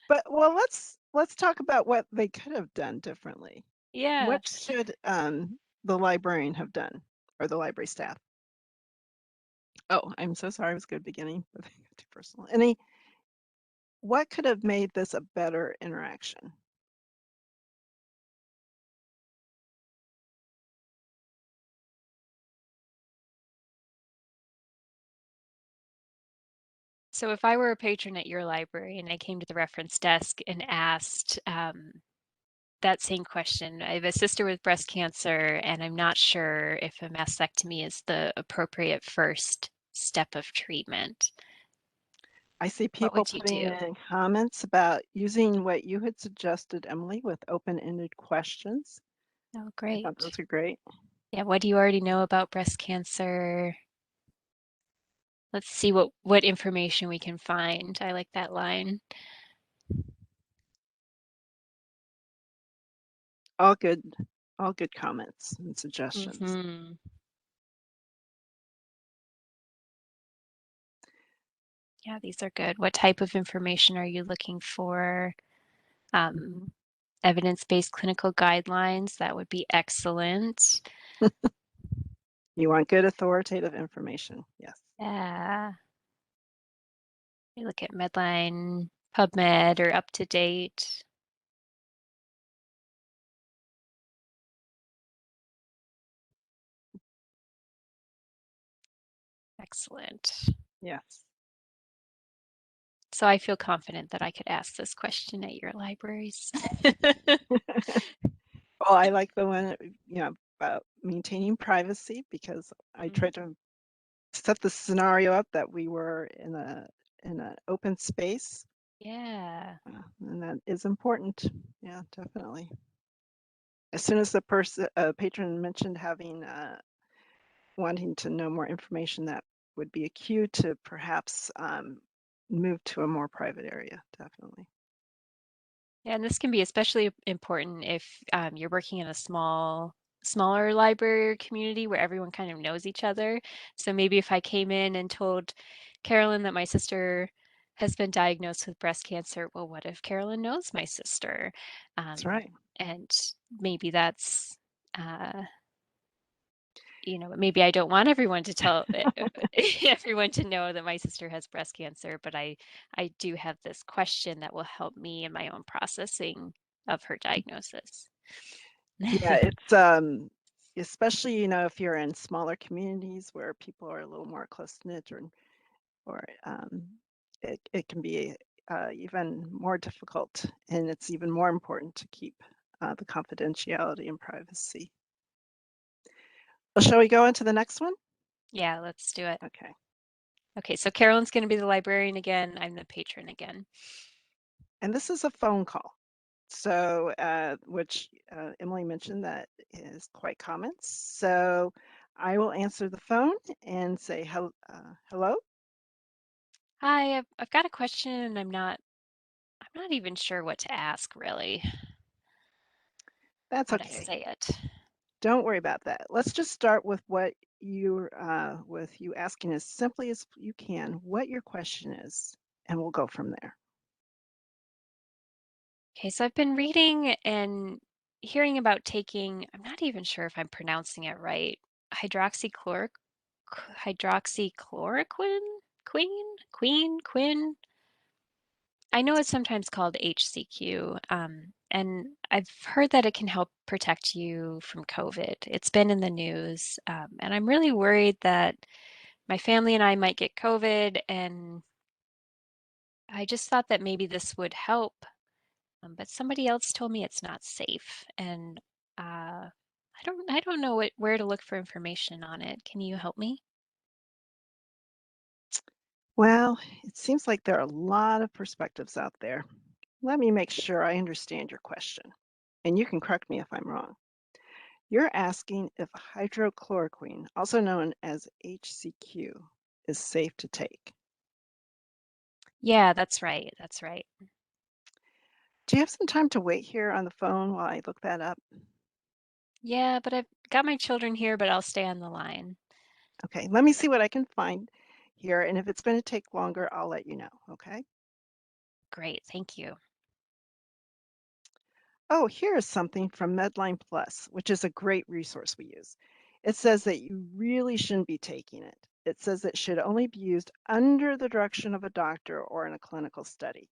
But well, let's talk about what they could have done differently. Yeah. What should the librarian have done, or the library staff? Oh, I'm so sorry. It was a good beginning, but too personal. What could have made this a better interaction? So if I were a patron at your library and I came to the reference desk and asked that same question, I have a sister with breast cancer and I'm not sure if a mastectomy is the appropriate first step of treatment. I see What people would you putting do? in comments about using what you had suggested, Emily, with open-ended questions. Oh, I thought great. those are great. Yeah, what do you already know about breast cancer? Let's see what information we can find. I like that line. All good comments and suggestions. Mm-hmm. Yeah, these are good. What type of information are you looking for? Mhm. Evidence-based clinical guidelines, that would be excellent. You want good authoritative information. Yes. Yeah. You look at Medline, PubMed, or up to date. Excellent. Yes. So I feel confident that I could ask this question at your libraries. Well, I like the one, about maintaining privacy, because I Mhm. tried to set the scenario up that we were in an open space, Yeah. and that is important. Yeah, definitely. As soon as the patron mentioned having wanting to know more information, that would be a cue to perhaps move to a more private area. Definitely. Yeah, and this can be especially important if you're working in a smaller library or community where everyone kind of knows each other. So maybe if I came in and told Carolyn that my sister has been diagnosed with breast cancer, well, what if Carolyn knows my sister? That's Um, right. and maybe that's maybe I don't want everyone to tell everyone to know that my sister has breast cancer, but I do have this question that will help me in my own processing of her diagnosis. Yeah, it's especially, if you're in smaller communities where people are a little more close knit, or it can be even more difficult, and it's even more important to keep the confidentiality and privacy. Well, shall we go into the next one? Yeah, let's do it. Okay. Okay, so Carolyn's going to be the librarian again. I'm the patron again. And this is a phone call. So, which Emily mentioned that is quite common. So I will answer the phone and say, hello. Hi, I've got a question and I'm not even sure what to ask really, That's how to okay. say it. Don't worry about that. Let's just start with with you asking as simply as you can what your question is, and we'll go from there. Okay, so I've been reading and hearing about taking, I'm not even sure if I'm pronouncing it right, hydroxychloroquine, hydroxychloroquine, queen. I know it's sometimes called HCQ, and I've heard that it can help protect you from COVID. It's been in the news, and I'm really worried that my family and I might get COVID, and I just thought that maybe this would help. But somebody else told me it's not safe, and I don't know where to look for information on it. Can you help me? Well, it seems like there are a lot of perspectives out there. Let me make sure I understand your question, and you can correct me if I'm wrong. You're asking if hydrochloroquine, also known as HCQ, is safe to take. Yeah, that's right. That's right. Do you have some time to wait here on the phone while I look that up? Yeah, but I've got my children here, but I'll stay on the line. Okay, let me see what I can find here, and if it's going to take longer, I'll let you know, okay? Great, thank you. Oh, here's something from Medlineplus, which is a great resource we use. It says that you really shouldn't be taking it. It says it should only be used under the direction of a doctor or in a clinical study.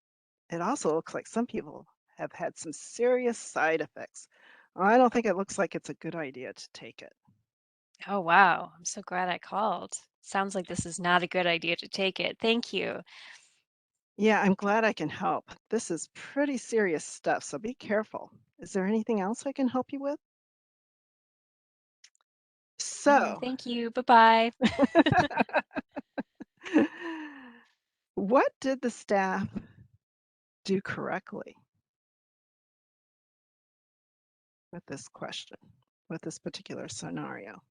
It also looks like some people have had some serious side effects. I don't think it looks like it's a good idea to take it. Oh, wow. I'm so glad I called. Sounds like this is not a good idea to take it. Thank you. Yeah, I'm glad I can help. This is pretty serious stuff, so be careful. Is there anything else I can help you with? No, So, thank you. Bye-bye. what did the staff do correctly with this question, with this particular scenario?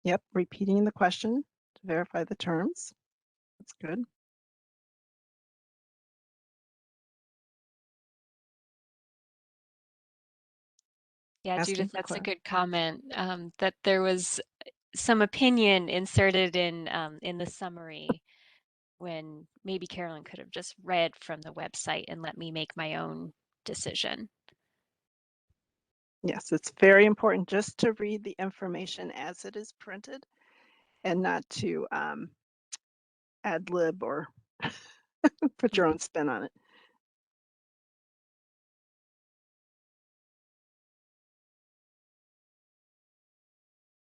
Yep, repeating the question to verify the terms. That's good. Yeah, Asking Judith, for that's a clar good comment, that there was some opinion inserted in the summary when maybe Carolyn could have just read from the website and let me make my own decision. Yes, it's very important just to read the information as it is printed and not to ad lib or put your own spin on it.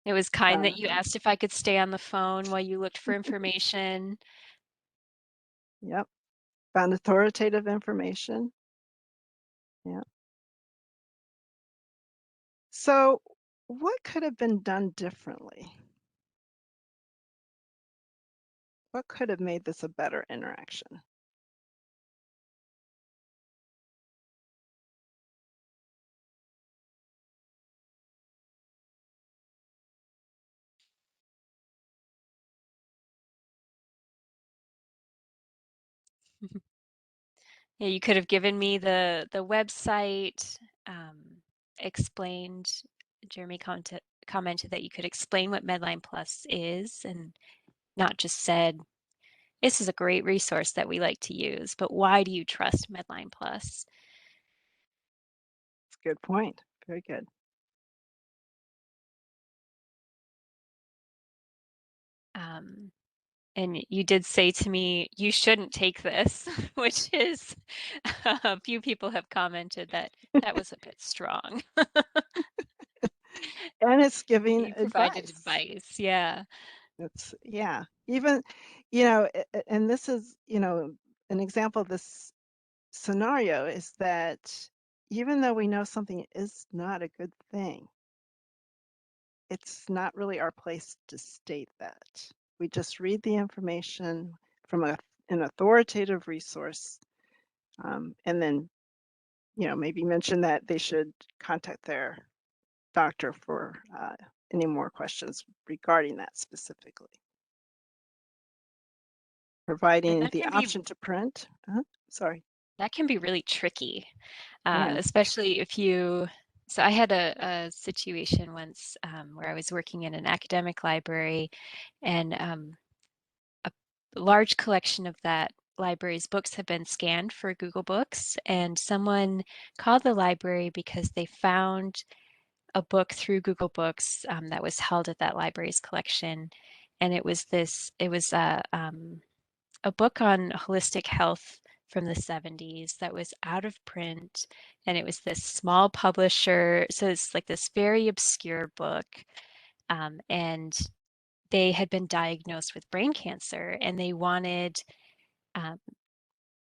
It was kind that you Uh, asked if I could stay on the phone while you looked for information. Yep, found authoritative information. Yep. So, what could have been done differently? What could have made this a better interaction? Yeah, you could have given me the website, explained, Jeremy commented that you could explain what Medlineplus is and not just said, this is a great resource that we like to use, but why do you trust Medlineplus? That's a good point. Very good. And you did say to me, you shouldn't take this, which is a few people have commented that that was a bit strong. And it's giving You provided advice. advice, yeah. It's, yeah, even, and this is, an example of this scenario is that even though we know something is not a good thing, it's not really our place to state that. We just read the information from an authoritative resource, and then, maybe mention that they should contact their doctor for any more questions regarding that specifically. And Providing the option to print. Sorry. that can be really tricky, Yeah. especially if you. So I had a situation once where I was working in an academic library, and a large collection of that library's books have been scanned for Google Books, and someone called the library because they found a book through Google Books that was held at that library's collection, and it was a book on holistic health from the 70s that was out of print, and it was this small publisher, so it's like this very obscure book, and they had been diagnosed with brain cancer, and they wanted um,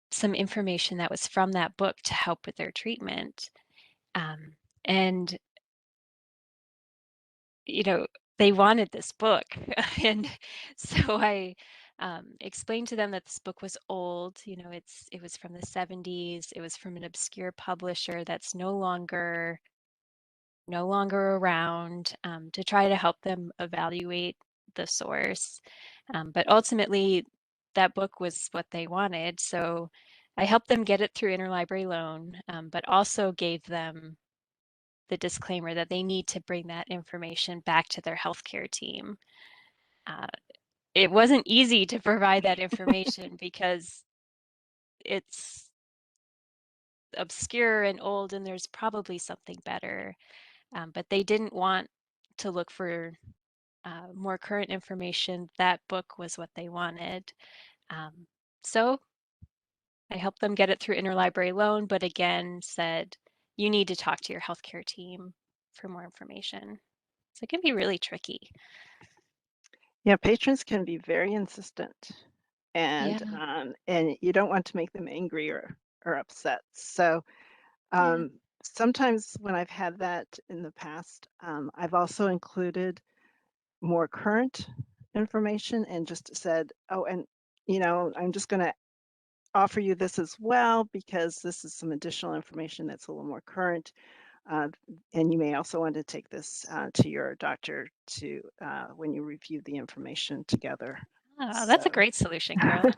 some information that was from that book to help with their treatment. And you know, they wanted this book. And so I explained to them that this book was old. It was from the 70s. It was from an obscure publisher that's no longer around, to try to help them evaluate the source. But ultimately, that book was what they wanted. So I helped them get it through interlibrary loan, but also gave them the disclaimer that they need to bring that information back to their healthcare team. It wasn't easy to provide that information because it's obscure and old and there's probably something better. But they didn't want to look for more current information. That book was what they wanted. So I helped them get it through interlibrary loan, but again said, you need to talk to your healthcare team for more information. So it can be really tricky. Yeah, patrons can be very insistent, and Yeah. you don't want to make them angry or upset. So Yeah. sometimes when I've had that in the past, I've also included more current information and just said, oh, and I'm just going to offer you this as well because this is some additional information that's a little more current. And you may also want to take this to your doctor to when you review the information together. Oh, that's a So, great solution, Carol.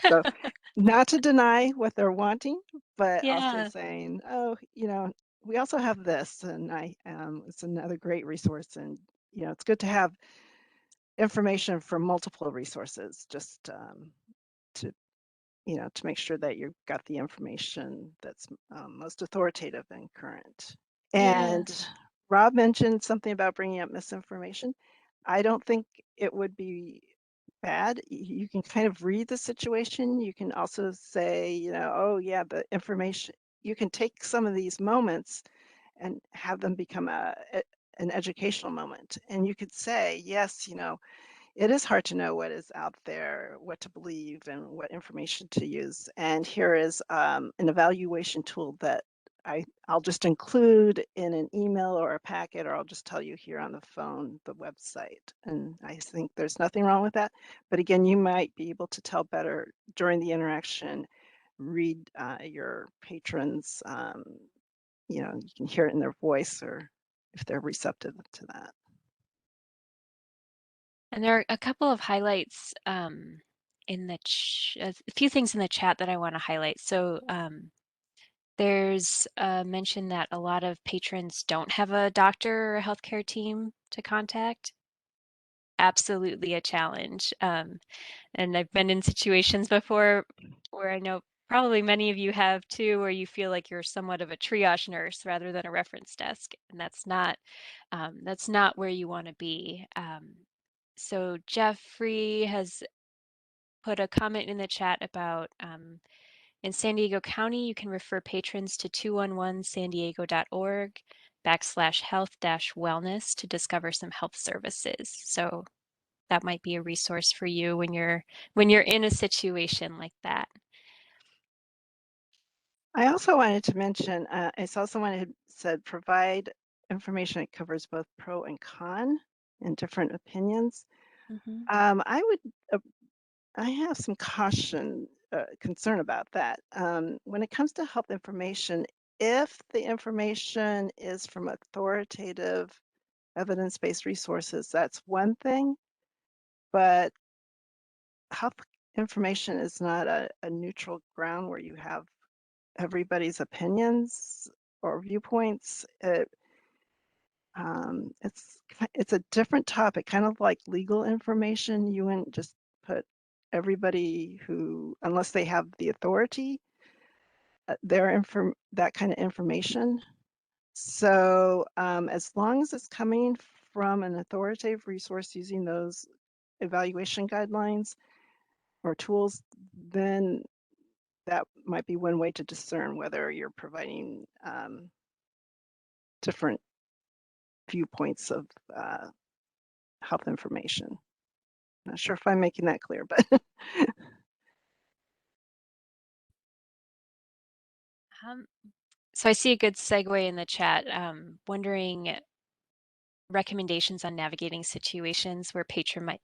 so not to deny what they're wanting, but also Yeah. saying, oh, we also have this, and it's another great resource, and it's good to have information from multiple resources, just to to make sure that you've got the information that's most authoritative and current. Yeah. And Rob mentioned something about bringing up misinformation. I don't think it would be bad. You can kind of read the situation. You can also say, oh yeah, the information, you can take some of these moments and have them become an educational moment. And you could say, yes, it is hard to know what is out there, what to believe, and what information to use. And here is an evaluation tool that I'll just include in an email or a packet, or I'll just tell you here on the phone, the website. And I think there's nothing wrong with that. But again, you might be able to tell better during the interaction, read your patrons, you can hear it in their voice or if they're receptive to that. And there are a couple of highlights in the a few things in the chat that I want to highlight. So there's a mention that a lot of patrons don't have a doctor or a healthcare team to contact. Absolutely a challenge. And I've been in situations before where I know probably many of you have too, where you feel like you're somewhat of a triage nurse rather than a reference desk, and that's not where you want to be. So Jeffrey has put a comment in the chat about in San Diego County, you can refer patrons to 211sandiego.org/health-wellness to discover some health services. So that might be a resource for you when you're in a situation like that. I also wanted to mention, I saw someone had said provide information that covers both pro and con and different opinions. Mm-hmm. I have some concern about that. When it comes to health information, if the information is from authoritative evidence-based resources, that's one thing, but health information is not a neutral ground where you have everybody's opinions or viewpoints. It's a different topic, kind of like legal information. You wouldn't just put everybody who, unless they have the authority, that kind of information. So as long as it's coming from an authoritative resource using those evaluation guidelines or tools, then that might be one way to discern whether you're providing different viewpoints of health information. Not sure if I'm making that clear, but So I see a good segue in the chat. Wondering recommendations on navigating situations where a patron might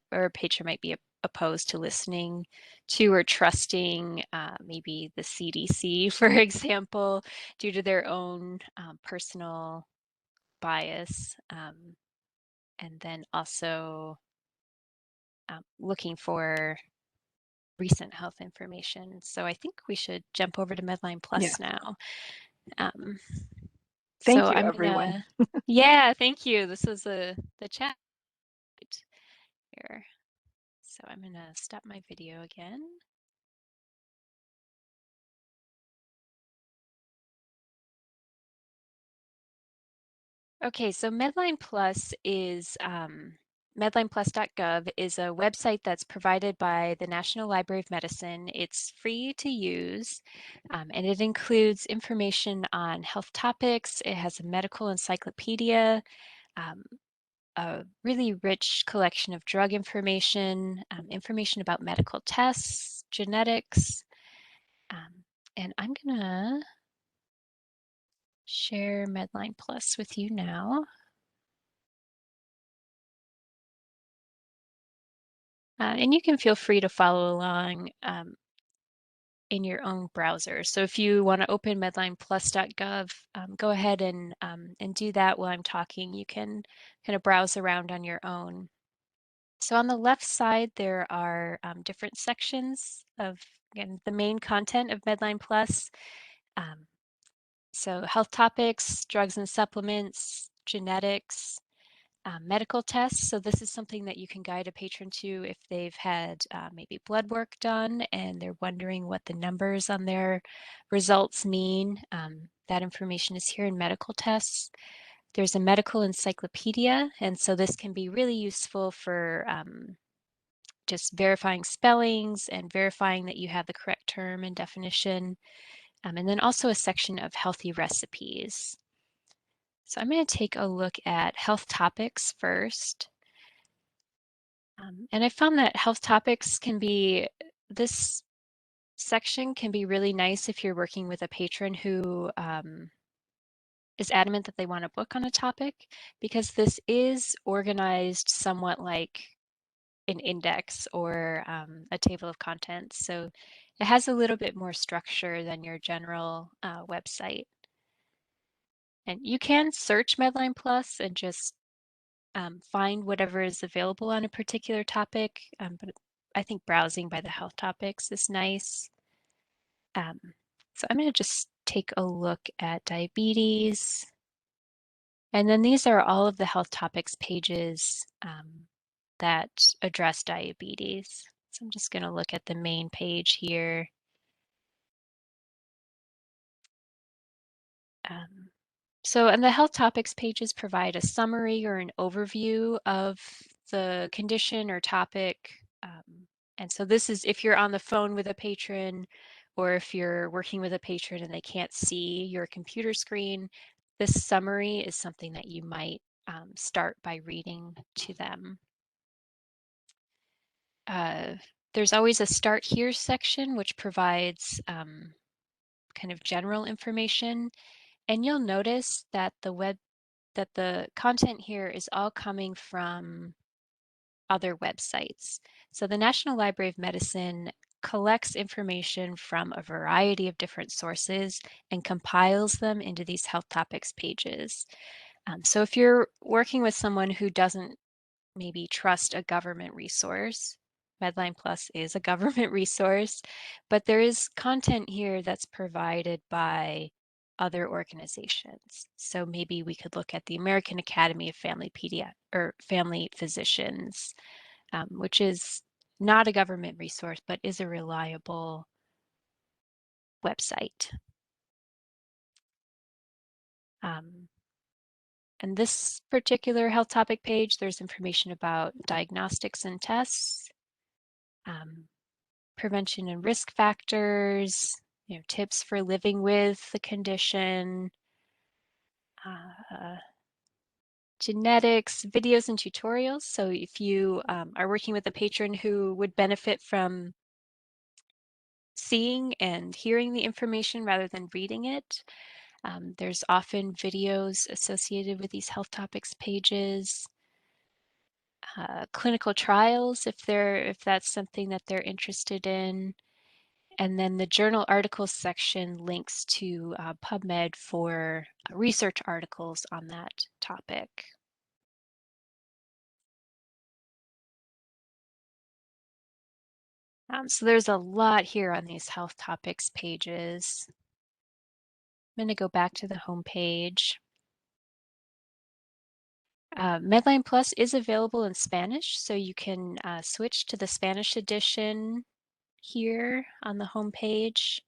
be opposed to listening to or trusting maybe the CDC, for example, due to their own personal bias, and then also looking for recent health information. So I think we should jump over to Medline yeah. Plus now. Um, Thank So you, I'm everyone. gonna, yeah, thank you. This is the chat here. So I'm gonna stop my video again. Okay, so Medlineplus is medlineplus.gov is a website that's provided by the National Library of Medicine. It's free to use, and it includes information on health topics. It has a medical encyclopedia, um, a really rich collection of drug information, information about medical tests, genetics, and I'm gonna share Medlineplus with you now. And you can feel free to follow along in your own browser. So if you want to open medlineplus.gov, go ahead and do that while I'm talking. You can kind of browse around on your own. So on the left side, there are different sections of, again, the main content of Medlineplus. So health topics, drugs and supplements, genetics, medical tests. So this is something that you can guide a patron to if they've had maybe blood work done and they're wondering what the numbers on their results mean. That information is here in medical tests. There's a medical encyclopedia, and so this can be really useful for just verifying spellings and verifying that you have the correct term and definition. And then also a section of healthy recipes. So I'm going to take a look at health topics first. And I found that health topics can be, this section can be really nice if you're working with a patron who is adamant that they want a book on a topic, because this is organized somewhat like an index or a table of contents. So it has a little bit more structure than your general website. And you can search Medlineplus and just find whatever is available on a particular topic, but I think browsing by the health topics is nice. So I'm going to just take a look at diabetes. And then these are all of the health topics pages that address diabetes. So I'm just going to look at the main page here. And the health topics pages provide a summary or an overview of the condition or topic. And so this is if you're on the phone with a patron or if you're working with a patron and they can't see your computer screen, this summary is something that you might start by reading to them. There's always a Start Here section, which provides kind of general information. And you'll notice that the content here is all coming from other websites. So the National Library of Medicine collects information from a variety of different sources and compiles them into these health topics pages. So if you're working with someone who doesn't maybe trust a government resource, Medlineplus is a government resource, but there is content here that's provided by other organizations. So maybe we could look at the American Academy of Family Physicians, which is not a government resource, but is a reliable website. And this particular health topic page, there's information about diagnostics and tests, prevention and risk factors, tips for living with the condition, genetics, videos and tutorials. So if you are working with a patron who would benefit from seeing and hearing the information rather than reading it, there's often videos associated with these health topics pages. Clinical trials, if that's something that they're interested in. And then the journal articles section links to PubMed for research articles on that topic. So there's a lot here on these health topics pages. I'm going to go back to the home page. Medline Plus is available in Spanish, so you can switch to the Spanish edition here on the home page.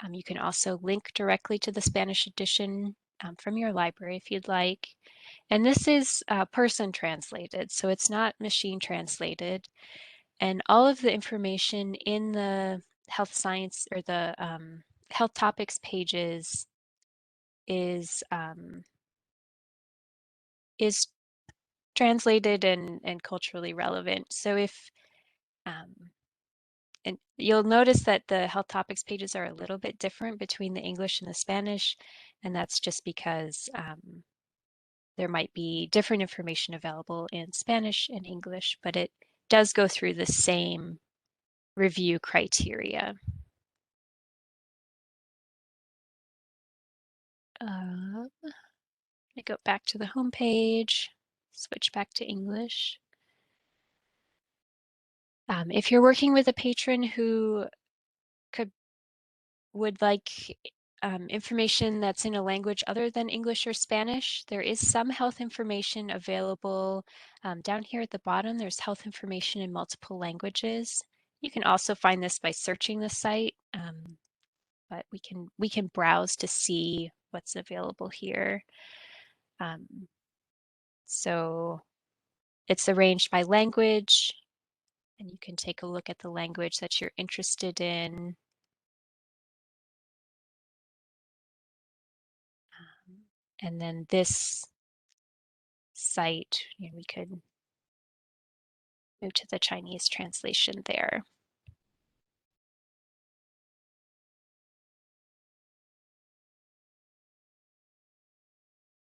You can also link directly to the Spanish edition from your library if you'd like. And this is person translated, so it's not machine translated. And all of the information in the health science or the health topics pages is translated and culturally relevant. So if and you'll notice that the health topics pages are a little bit different between the English and the Spanish, and that's just because there might be different information available in Spanish and English, but it does go through the same review criteria. I go back to the home page, switch back to English. If you're working with a patron who would like information that's in a language other than English or Spanish, there is some health information available. Down here at the bottom, there's health information in multiple languages. You can also find this by searching the site, but we can browse to see what's available here. So it's arranged by language, and you can take a look at the language that you're interested in. And then this site, we could move to the Chinese translation there.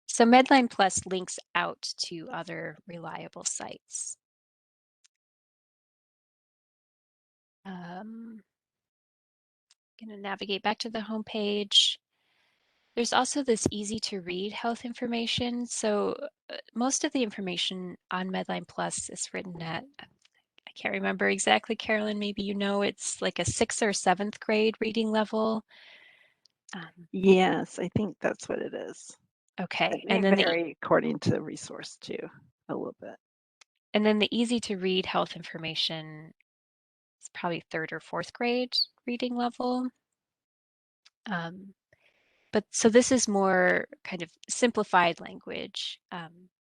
So Medline Plus links out to other reliable sites. I'm going to navigate back to the home page. There's also this easy to read health information. So most of the information on Medline Plus is written at, I can't remember exactly, Carolyn, maybe you know, it's like a 6th or 7th grade reading level. Yes, I think that's what it is. Okay. It may vary according to the resource too, a little bit. And then the easy to read health information is probably 3rd or 4th grade reading level. But so this is more kind of simplified language.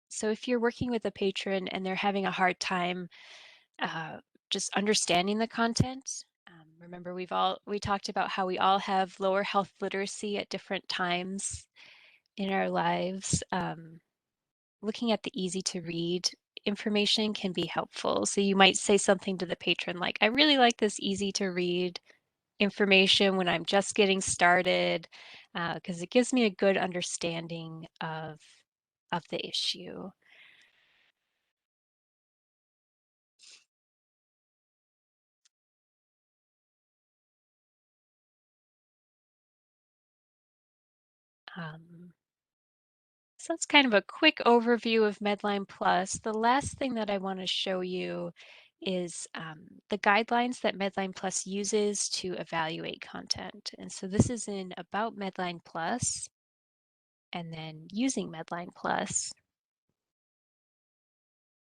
So if you're working with a patron and they're having a hard time just understanding the content, remember we talked about how we all have lower health literacy at different times in our lives. Looking at the easy to read information can be helpful. So you might say something to the patron like, I really like this easy to read information when I'm just getting started, because it gives me a good understanding of the issue. So that's kind of a quick overview of Medline Plus. The last thing that I want to show you is the guidelines that Medline Plus uses to evaluate content. And so this is in About Medline Plus, and then Using Medline Plus,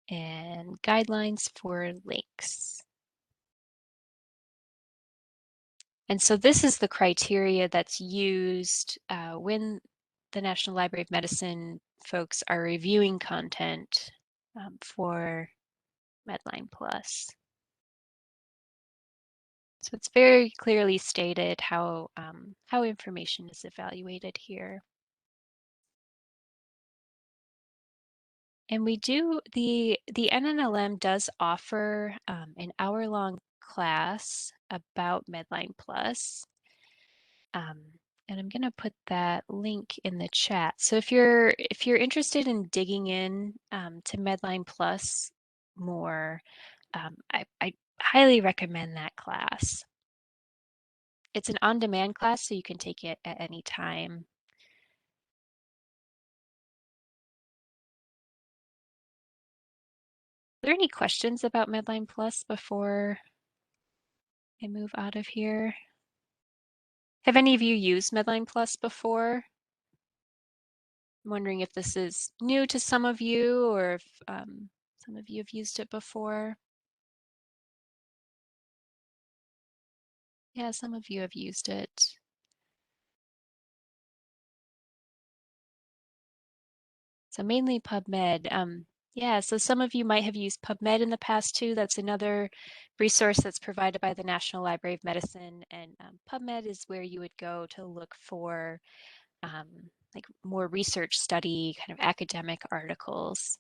and Guidelines for Links. And so this is the criteria that's used when the National Library of Medicine folks are reviewing content for Medline Plus. So it's very clearly stated how information is evaluated here. And we do, the NNLM does offer an hour-long class about Medline Plus. And I'm going to put that link in the chat. So if you're interested in digging in to Medline Plus more, I highly recommend that class. It's an on-demand class, so you can take it at any time. Are there any questions about Medline Plus before I move out of here? Have any of you used Medline Plus before? I'm wondering if this is new to some of you or if some of you have used it before. Yeah, some of you have used it. So mainly PubMed. Yeah, so some of you might have used PubMed in the past too. That's another resource that's provided by the National Library of Medicine. And PubMed is where you would go to look for like more research study, kind of academic articles.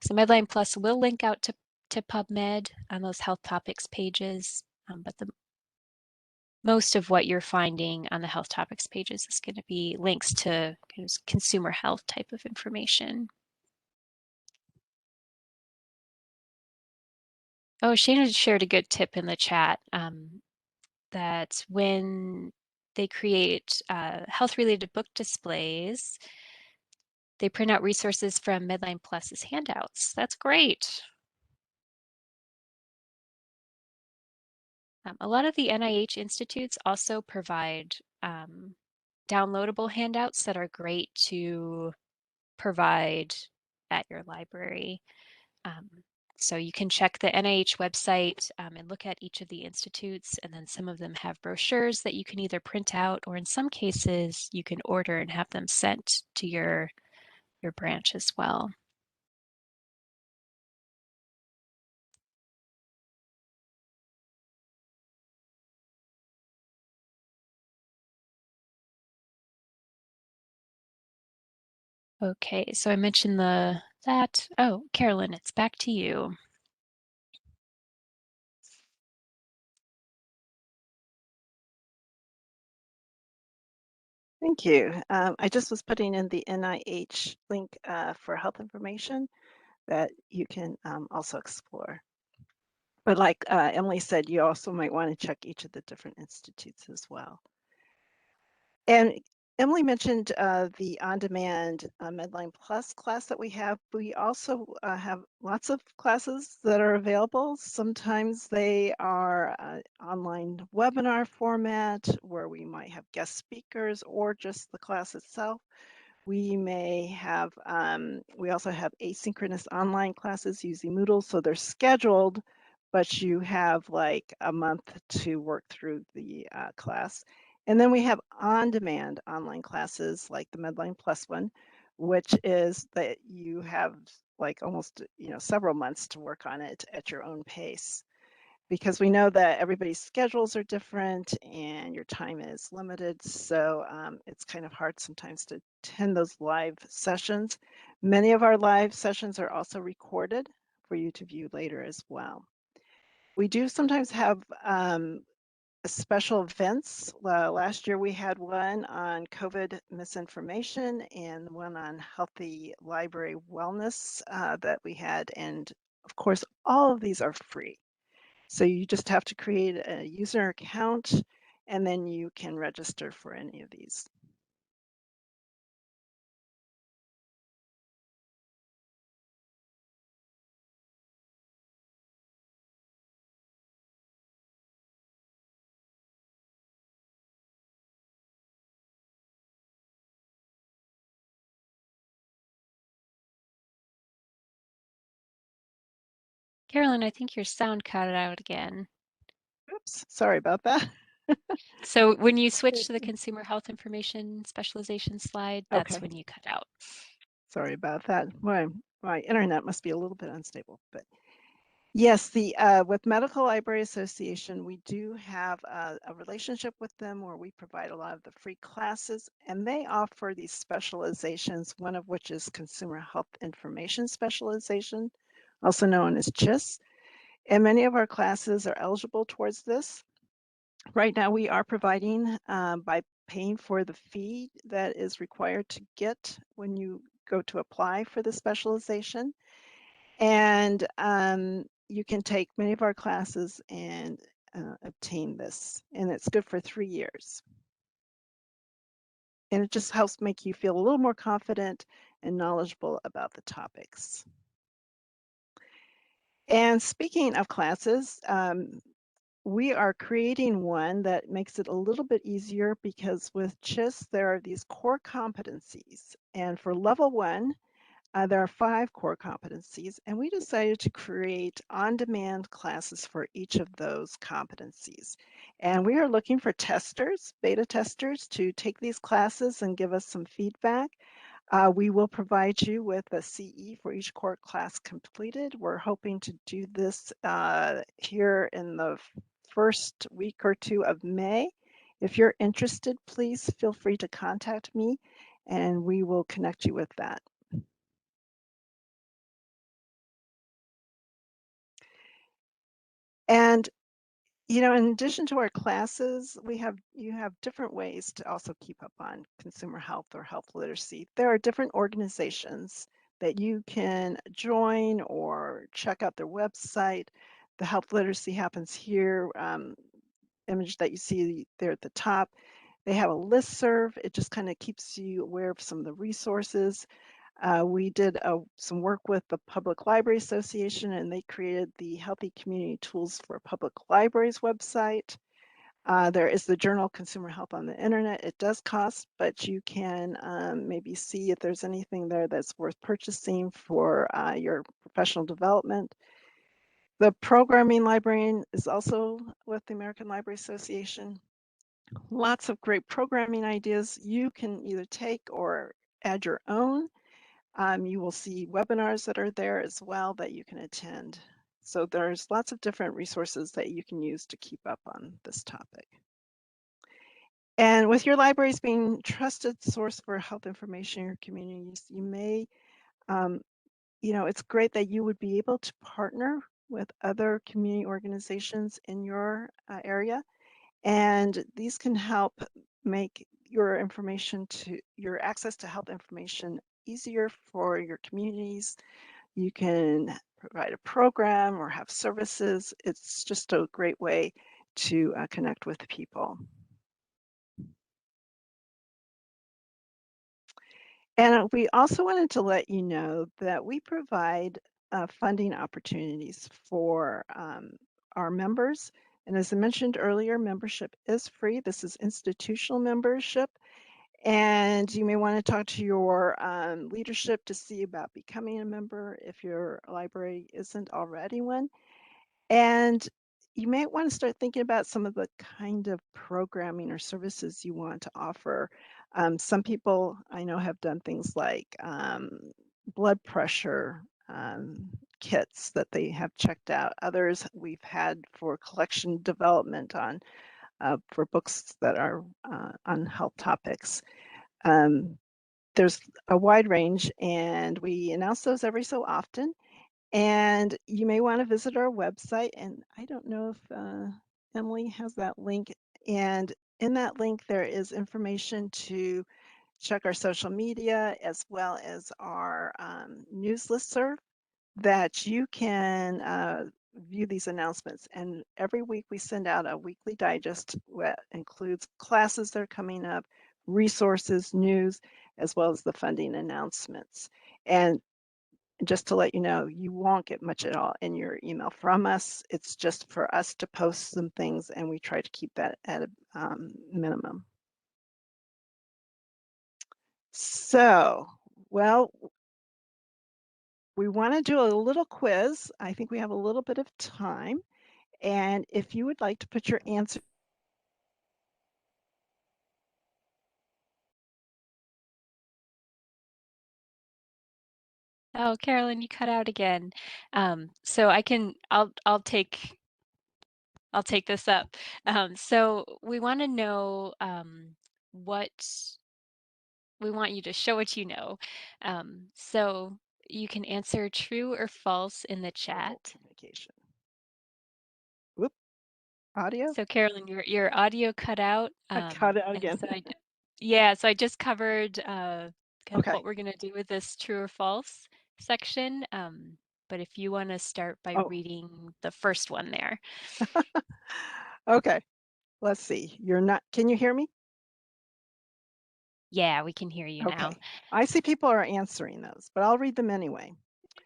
So Medlineplus will link out to PubMed on those health topics pages, but most of what you're finding on the health topics pages is going to be links to kind of consumer health type of information. Oh, Shana shared a good tip in the chat that when they create health-related book displays, they print out resources from Medlineplus Handouts. That's great. A lot of the NIH institutes also provide downloadable handouts that are great to provide at your library. So you can check the NIH website and look at each of the institutes, and then some of them have brochures that you can either print out, or in some cases you can order and have them sent to your branch as well. Okay, so I mentioned that. Oh, Carolyn, it's back to you. Thank you. I just was putting in the NIH link for health information that you can also explore. But like Emily said, you also might want to check each of the different institutes as well. And Emily mentioned the on-demand Medlineplus class that we have. We also have lots of classes that are available. Sometimes they are online webinar format where we might have guest speakers or just the class itself. We may have, we also have asynchronous online classes using Moodle, so they're scheduled, but you have like a month to work through the class. And then we have on-demand online classes like the Medlineplus one, which is that you have like almost, several months to work on it at your own pace, because we know that everybody's schedules are different and your time is limited. So it's kind of hard sometimes to attend those live sessions. Many of our live sessions are also recorded for you to view later as well. We do sometimes have special events. Last year we had one on COVID misinformation and one on healthy library wellness that we had. And of course, all of these are free. So you just have to create a user account and then you can register for any of these. Carolyn, I think your sound cut out again. Oops, sorry about that. So when you switch to the consumer health information specialization slide, that's Okay. when you cut out. Sorry about that. My internet must be a little bit unstable, but yes, the with Medical Library Association, we do have a relationship with them where we provide a lot of the free classes, and they offer these specializations, one of which is Consumer Health Information Specialization, also known as CHIS. And many of our classes are eligible towards this. Right now, we are providing by paying for the fee that is required to get when you go to apply for the specialization. And you can take many of our classes and obtain this. And it's good for 3 years. And it just helps make you feel a little more confident and knowledgeable about the topics. And speaking of classes, we are creating one that makes it a little bit easier because with CHIS, there are these core competencies. And for level 1, there are 5 core competencies, and we decided to create on-demand classes for each of those competencies. And we are looking for testers, beta testers, to take these classes and give us some feedback. We will provide you with a CE for each core class completed. We're hoping to do this here in the first week or 2 of May. If you're interested, please feel free to contact me and we will connect you with that. And you know, in addition to our classes, you have different ways to also keep up on consumer health or health literacy. There are different organizations that you can join or check out their website. The health literacy happens here. Image that you see there at the top. They have a listserv. It just kind of keeps you aware of some of the resources. We did some work with the Public Library Association, and they created the Healthy Community Tools for Public Libraries website. There is the journal Consumer Health on the Internet. It does cost, but you can maybe see if there's anything there that's worth purchasing for your professional development. The Programming Librarian is also with the American Library Association. Lots of great programming ideas you can either take or add your own. You will see webinars that are there as well that you can attend. So there's lots of different resources that you can use to keep up on this topic. And with your libraries being trusted source for health information in your communities, you may, you know, it's great that you would be able to partner with other community organizations in your area. And these can help make your your access to health information easier for your communities. You can provide a program or have services. It's just a great way to connect with people. And we also wanted to let you know that we provide funding opportunities for our members. And as I mentioned earlier, membership is free. This is institutional membership. And you may want to talk to your leadership to see about becoming a member if your library isn't already one. And you may want to start thinking about some of the kind of programming or services you want to offer. Some people I know have done things like blood pressure kits that they have checked out. Others we've had for collection development on for books that are on health topics. There's a wide range, and we announce those every so often. And you may want to visit our website. And I don't know if Emily has that link. And in that link, there is information to check our social media as well as our news listserv that you can view these announcements. And every week we send out a weekly digest that includes classes that are coming up, resources, news, as well as the funding announcements. And just to let you know, you won't get much at all in your email from us. It's just for us to post some things, and we try to keep that at a minimum. So, well, we want to do a little quiz. I think we have a little bit of time. And if you would like to put your answer. Oh, Carolyn, you cut out again. So I'll take this up. So we want to know what we want you to show what you know. So you can answer true or false in the chat. Communication. Whoop, audio? So Carolyn, your audio cut out. I cut it out again. So yeah, so I just covered kind of Okay. what we're going to do with this true or false section. But if you want to start by reading the first one there. Okay, let's see. Can you hear me? Yeah, we can hear you now. I see people are answering those, but I'll read them anyway.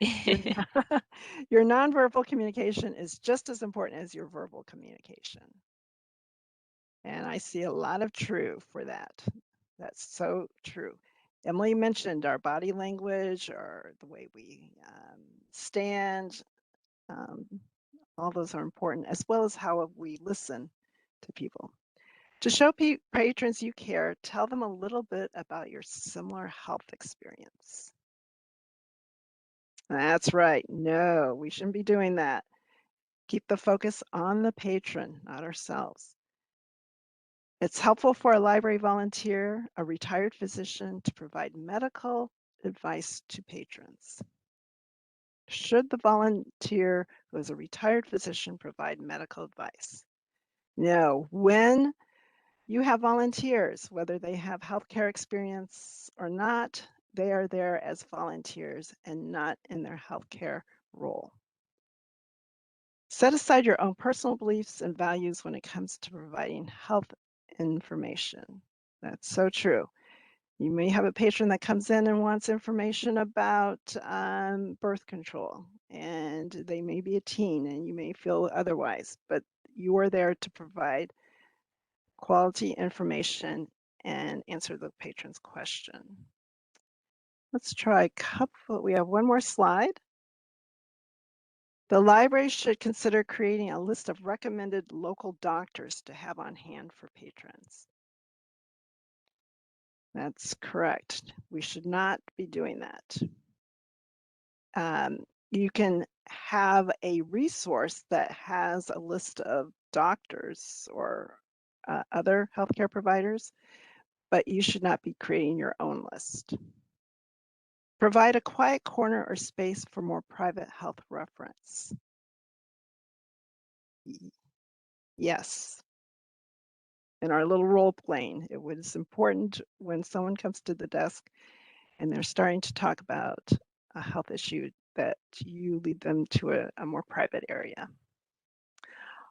Your nonverbal communication is just as important as your verbal communication. And I see a lot of true for that. That's so true. Emily mentioned our body language or the way we stand. All those are important, as well as how we listen to people. To show patrons you care, tell them a little bit about your similar health experience. That's right. No, we shouldn't be doing that. Keep the focus on the patron, not ourselves. It's helpful for a library volunteer, a retired physician, to provide medical advice to patrons. Should the volunteer who is a retired physician provide medical advice? No. When you have volunteers, whether they have healthcare experience or not, they are there as volunteers and not in their healthcare role. Set aside your own personal beliefs and values when it comes to providing health information. That's so true. You may have a patron that comes in and wants information about birth control, and they may be a teen and you may feel otherwise, but you are there to provide quality information and answer the patron's question. Let's try a couple. We have one more slide. The library should consider creating a list of recommended local doctors to have on hand for patrons. That's correct. We should not be doing that. You can have a resource that has a list of doctors or other healthcare providers, but you should not be creating your own list. Provide a quiet corner or space for more private health reference. Yes. In our little role playing, it was important when someone comes to the desk and they're starting to talk about a health issue that you lead them to a more private area.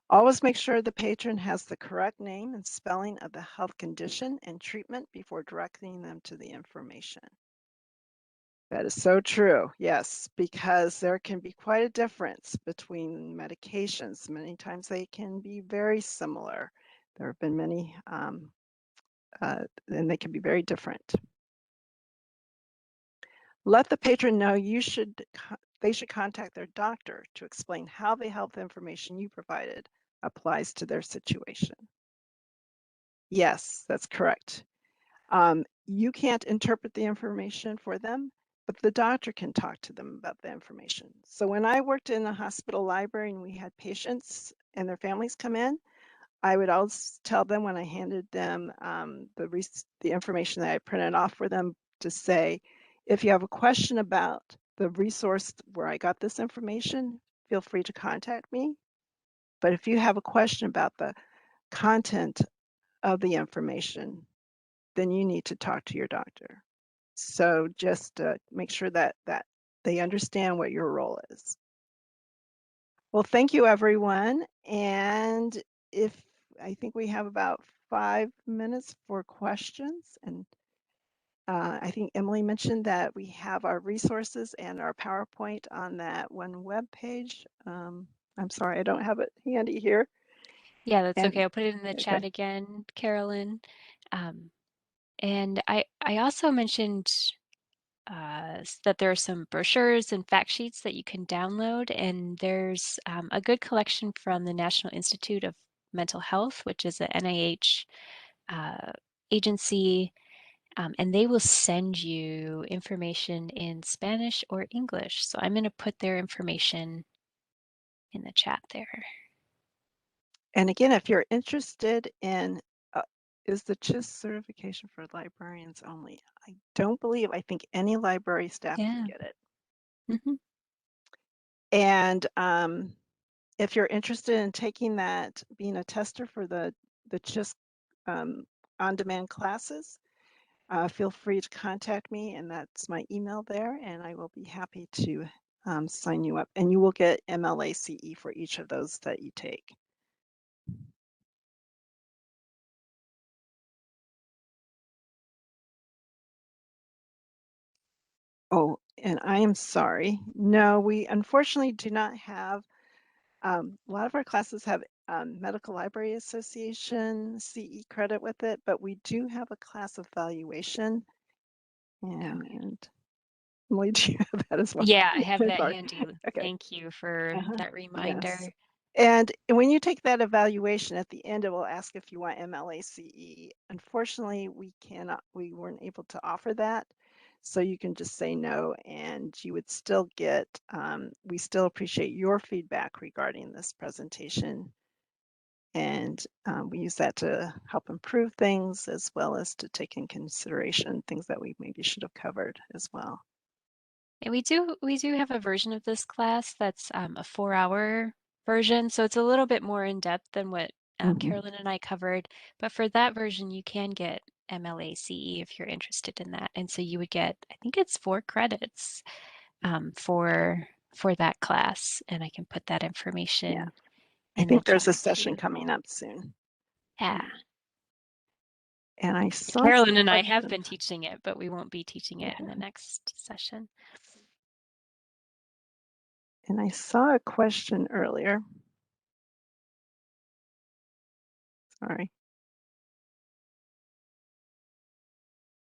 Always make sure the patron has the correct name and spelling of the health condition and treatment before directing them to the information. That is so true, yes, because there can be quite a difference between medications. Many times they can be very similar. There have been many, and they can be very different. Let the patron know they should contact their doctor to explain how the health information you provided applies to their situation. Yes, that's correct. You can't interpret the information for them, but the doctor can talk to them about the information. So when I worked in a hospital library and we had patients and their families come in, I would always tell them when I handed them the information that I printed off for them to say, if you have a question about the resource where I got this information, feel free to contact me. But if you have a question about the content of the information, then you need to talk to your doctor. So just make sure that they understand what your role is. Well, thank you, everyone. And I think we have about 5 minutes for questions. And I think Emily mentioned that we have our resources and our PowerPoint on that one web page. I'm sorry, I don't have it handy here. Yeah, that's And, okay. I'll put it in the chat again, Carolyn. And I also mentioned that there are some brochures and fact sheets that you can download, and there's a good collection from the National Institute of Mental Health, which is a NIH agency, and they will send you information in Spanish or English. So I'm going to put their information in the chat there. And again, if you're interested in, is the CHIS certification for librarians only? I don't believe, I think any library staff can get it. Mm-hmm. And if you're interested in taking that, being a tester for the CHIS on-demand classes, feel free to contact me, and that's my email there, and I will be happy to sign you up. And you will get MLACE for each of those that you take. Oh, And I am sorry. No, we unfortunately do not have, a lot of our classes have Medical Library Association CE credit with it, but we do have a class of valuation. And Emily, do you have that as well? Yeah, I have that Sorry. handy. Okay. Thank you for that reminder. Yes. And when you take that evaluation at the end, it will ask if you want MLACE. Unfortunately, we weren't able to offer that. So you can just say no, and you would still get, we still appreciate your feedback regarding this presentation. And we use that to help improve things, as well as to take in consideration things that we maybe should have covered as well. And we do have a version of this class that's a 4-hour version, so it's a little bit more in depth than what Carolyn and I covered. But for that version, you can get MLACE if you're interested in that, and so you would get, I think it's 4 credits for that class, and I can put that information. Yeah. In I think the there's a chat session too. coming up soon. Yeah. And I saw Carolyn and I have been teaching it, but we won't be teaching it in the next session. And I saw a question earlier. Sorry.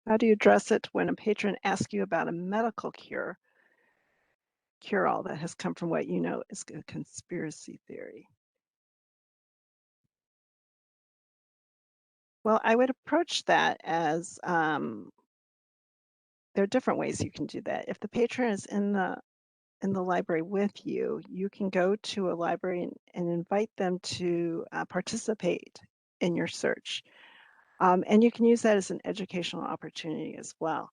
How do you address it when a patron asks you about a medical cure-all that has come from what you know is a conspiracy theory? Well, I would approach that as there are different ways you can do that. If the patron is in the library with you, you can go to a library and invite them to participate in your search. And you can use that as an educational opportunity as well.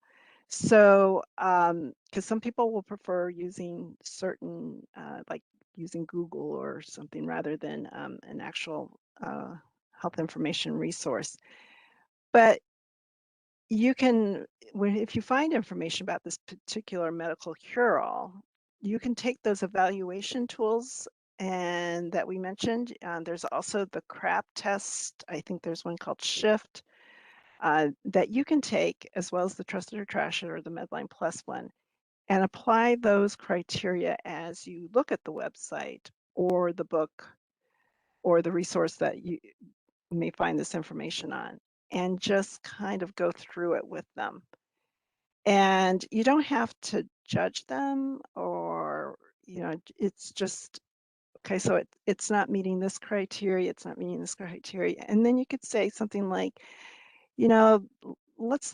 So, because some people will prefer using certain, like using Google or something rather than an actual health information resource. But you can, if you find information about this particular medical cure-all, you can take those evaluation tools and that we mentioned. There's also the CRAP test. I think there's one called Shift that you can take, as well as the Trusted or Trash It or the Medlineplus one, and apply those criteria as you look at the website or the book or the resource that you may find this information on, and just kind of go through it with them. And you don't have to judge them, or, it's just, okay, so it's not meeting this criteria, it's not meeting this criteria. And then you could say something like, let's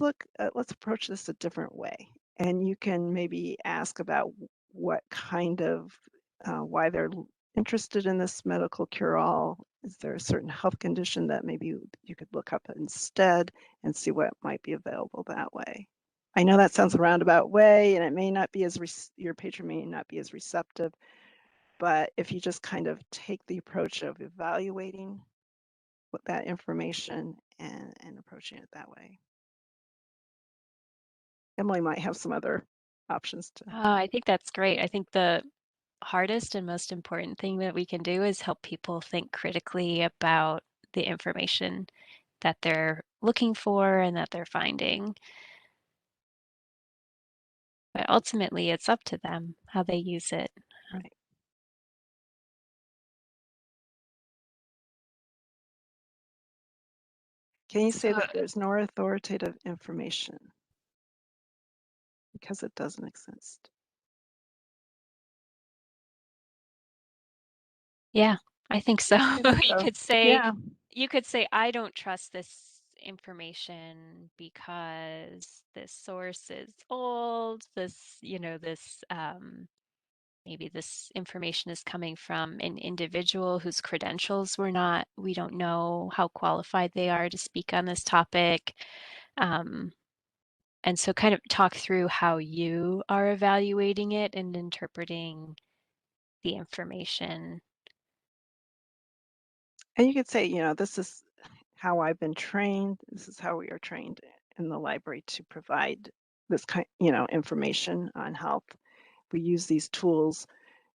approach this a different way. And you can maybe ask about what kind of, why they're interested in this medical cure-all. Is there a certain health condition that maybe you could look up instead and see what might be available that way? I know that sounds a roundabout way, and it may not be your patron may not be as receptive, but if you just kind of take the approach of evaluating that information and approaching it that way. Emily might have some other options to. I think that's great. I think the hardest and most important thing that we can do is help people think critically about the information that they're looking for and that they're finding. But ultimately, it's up to them how they use it. Right. Can you say that there's no authoritative information because it doesn't exist? Yeah, I think so. You could say, yeah, you could say, I don't trust this information because this source is old. This, maybe this information is coming from an individual whose credentials we don't know how qualified they are to speak on this topic. And so kind of talk through how you are evaluating it and interpreting the information. and you could say, this is how I've been trained. This is how we are trained in the library to provide this kind, information on health. We use these tools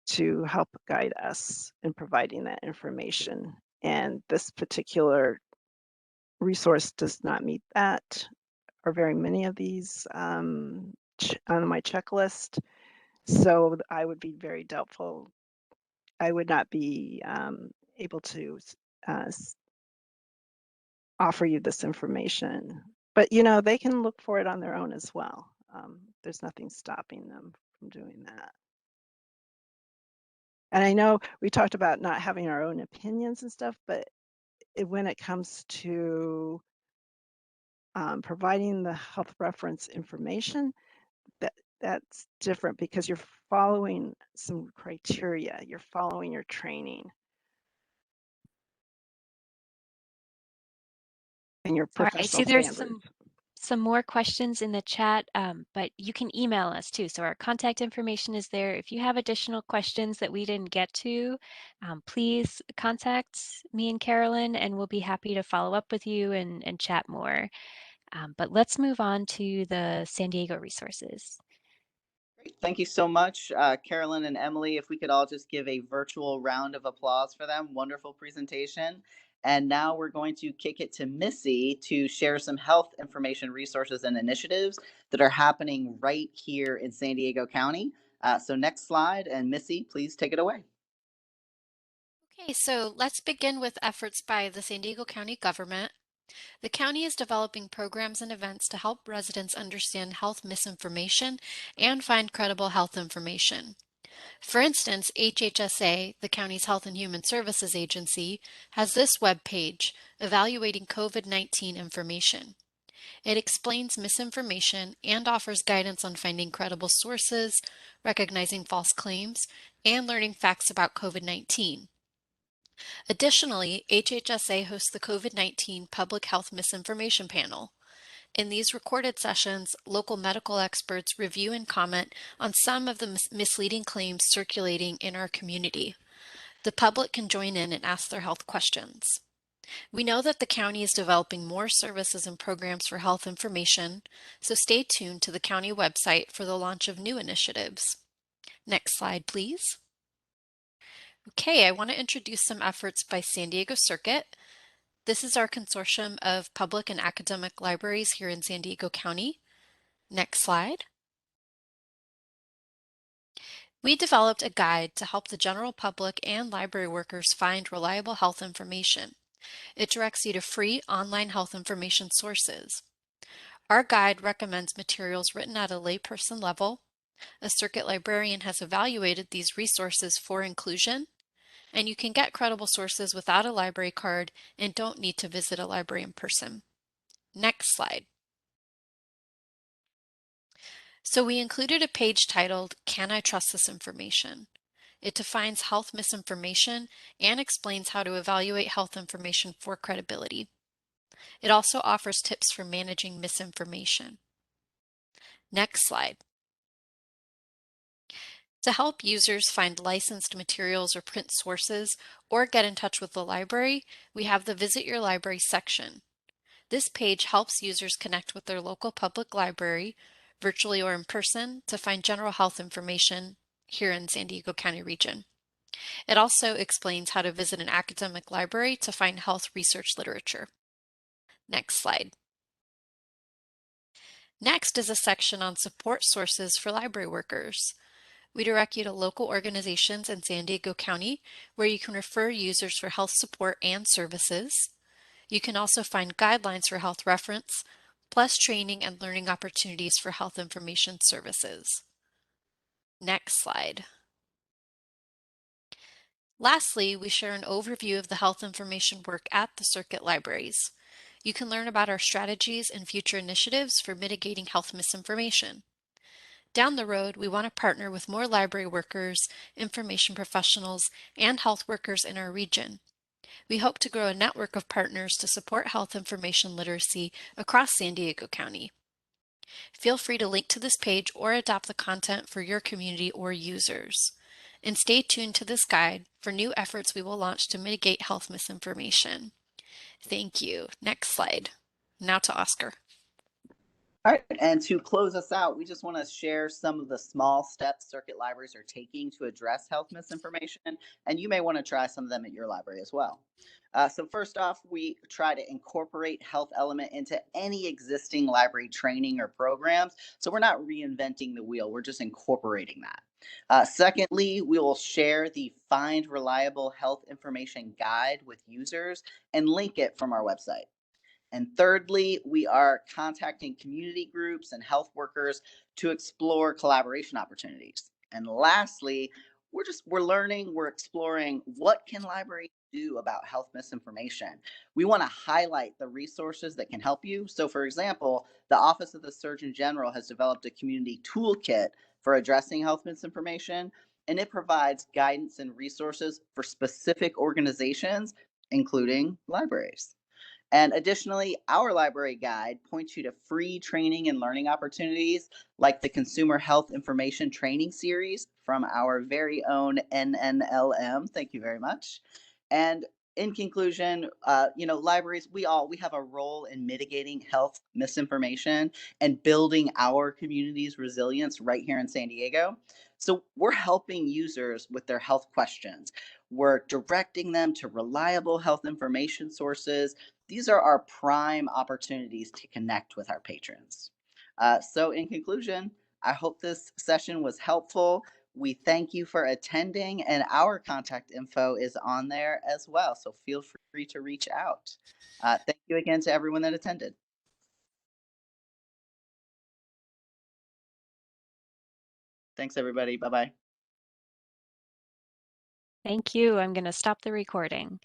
to help guide us in providing that information. And this particular resource does not meet that, or very many of these on my checklist. So I would be very doubtful. I would not be able to offer you this information. But you know, they can look for it on their own as well. There's nothing stopping them from doing that. And I know we talked about not having our own opinions and stuff, but when it comes to providing the health reference information, that's different because you're following some criteria, you're following your training and your All right, I professional see there's standards. some more questions in the chat, but you can email us too. So our contact information is there. If you have additional questions that we didn't get to, please contact me and Carolyn, and we'll be happy to follow up with you and chat more. But let's move on to the San Diego resources. Great. Thank you so much, Carolyn and Emily. If we could all just give a virtual round of applause for them. Wonderful presentation. And now we're going to kick it to Missy to share some health information resources and initiatives that are happening right here in San Diego County. So next slide, and Missy, please take it away. Okay, so let's begin with efforts by the San Diego County government. The county is developing programs and events to help residents understand health misinformation and find credible health information. For instance, HHSA, the county's Health and Human Services Agency, has this web page, Evaluating COVID-19 Information. It explains misinformation and offers guidance on finding credible sources, recognizing false claims, and learning facts about COVID-19. Additionally, HHSA hosts the COVID-19 Public Health Misinformation Panel. In these recorded sessions, local medical experts review and comment on some of the misleading claims circulating in our community. The public can join in and ask their health questions. We know that the county is developing more services and programs for health information, so stay tuned to the county website for the launch of new initiatives. Next slide, please. Okay, I want to introduce some efforts by San Diego Circuit. This is our consortium of public and academic libraries here in San Diego County. Next slide. We developed a guide to help the general public and library workers find reliable health information. It directs you to free online health information sources. Our guide recommends materials written at a layperson level. A circuit librarian has evaluated these resources for inclusion, and you can get credible sources without a library card and don't need to visit a library in person. Next slide. So we included a page titled, Can I Trust This Information? It defines health misinformation and explains how to evaluate health information for credibility. It also offers tips for managing misinformation. Next slide. To help users find licensed materials or print sources or get in touch with the library, we have the Visit Your Library section. This page helps users connect with their local public library, virtually or in person, to find general health information here in San Diego County region. It also explains how to visit an academic library to find health research literature. Next slide. Next is a section on support sources for library workers. We direct you to local organizations in San Diego County where you can refer users for health support and services. You can also find guidelines for health reference, plus training and learning opportunities for health information services. Next slide. Lastly, we share an overview of the health information work at the circuit libraries. You can learn about our strategies and future initiatives for mitigating health misinformation. Down the road, we want to partner with more library workers, information professionals, and health workers in our region. We hope to grow a network of partners to support health information literacy across San Diego County. Feel free to link to this page or adopt the content for your community or users. And stay tuned to this guide for new efforts we will launch to mitigate health misinformation. Thank you. Next slide. Now to Oscar. All right, and to close us out, we just want to share some of the small steps circuit libraries are taking to address health misinformation, and you may want to try some of them at your library as well. So first off, we try to incorporate health element into any existing library training or programs. So we're not reinventing the wheel; we're just incorporating that. Secondly, we will share the Find Reliable Health Information Guide with users and link it from our website. And thirdly, we are contacting community groups and health workers to explore collaboration opportunities. And lastly, we're learning, we're exploring what can libraries do about health misinformation. We want to highlight the resources that can help you. So for example, the Office of the Surgeon General has developed a community toolkit for addressing health misinformation, and it provides guidance and resources for specific organizations, including libraries. And additionally, our library guide points you to free training and learning opportunities like the Consumer Health Information Training Series from our very own NNLM. Thank you very much. And in conclusion, libraries, we have a role in mitigating health misinformation and building our community's resilience right here in San Diego. So we're helping users with their health questions. We're directing them to reliable health information sources. These are our prime opportunities to connect with our patrons. So, in conclusion, I hope this session was helpful. We thank you for attending, and our contact info is on there as well. So, feel free to reach out. Thank you again to everyone that attended. Thanks, everybody. Bye bye. Thank you. I'm going to stop the recording.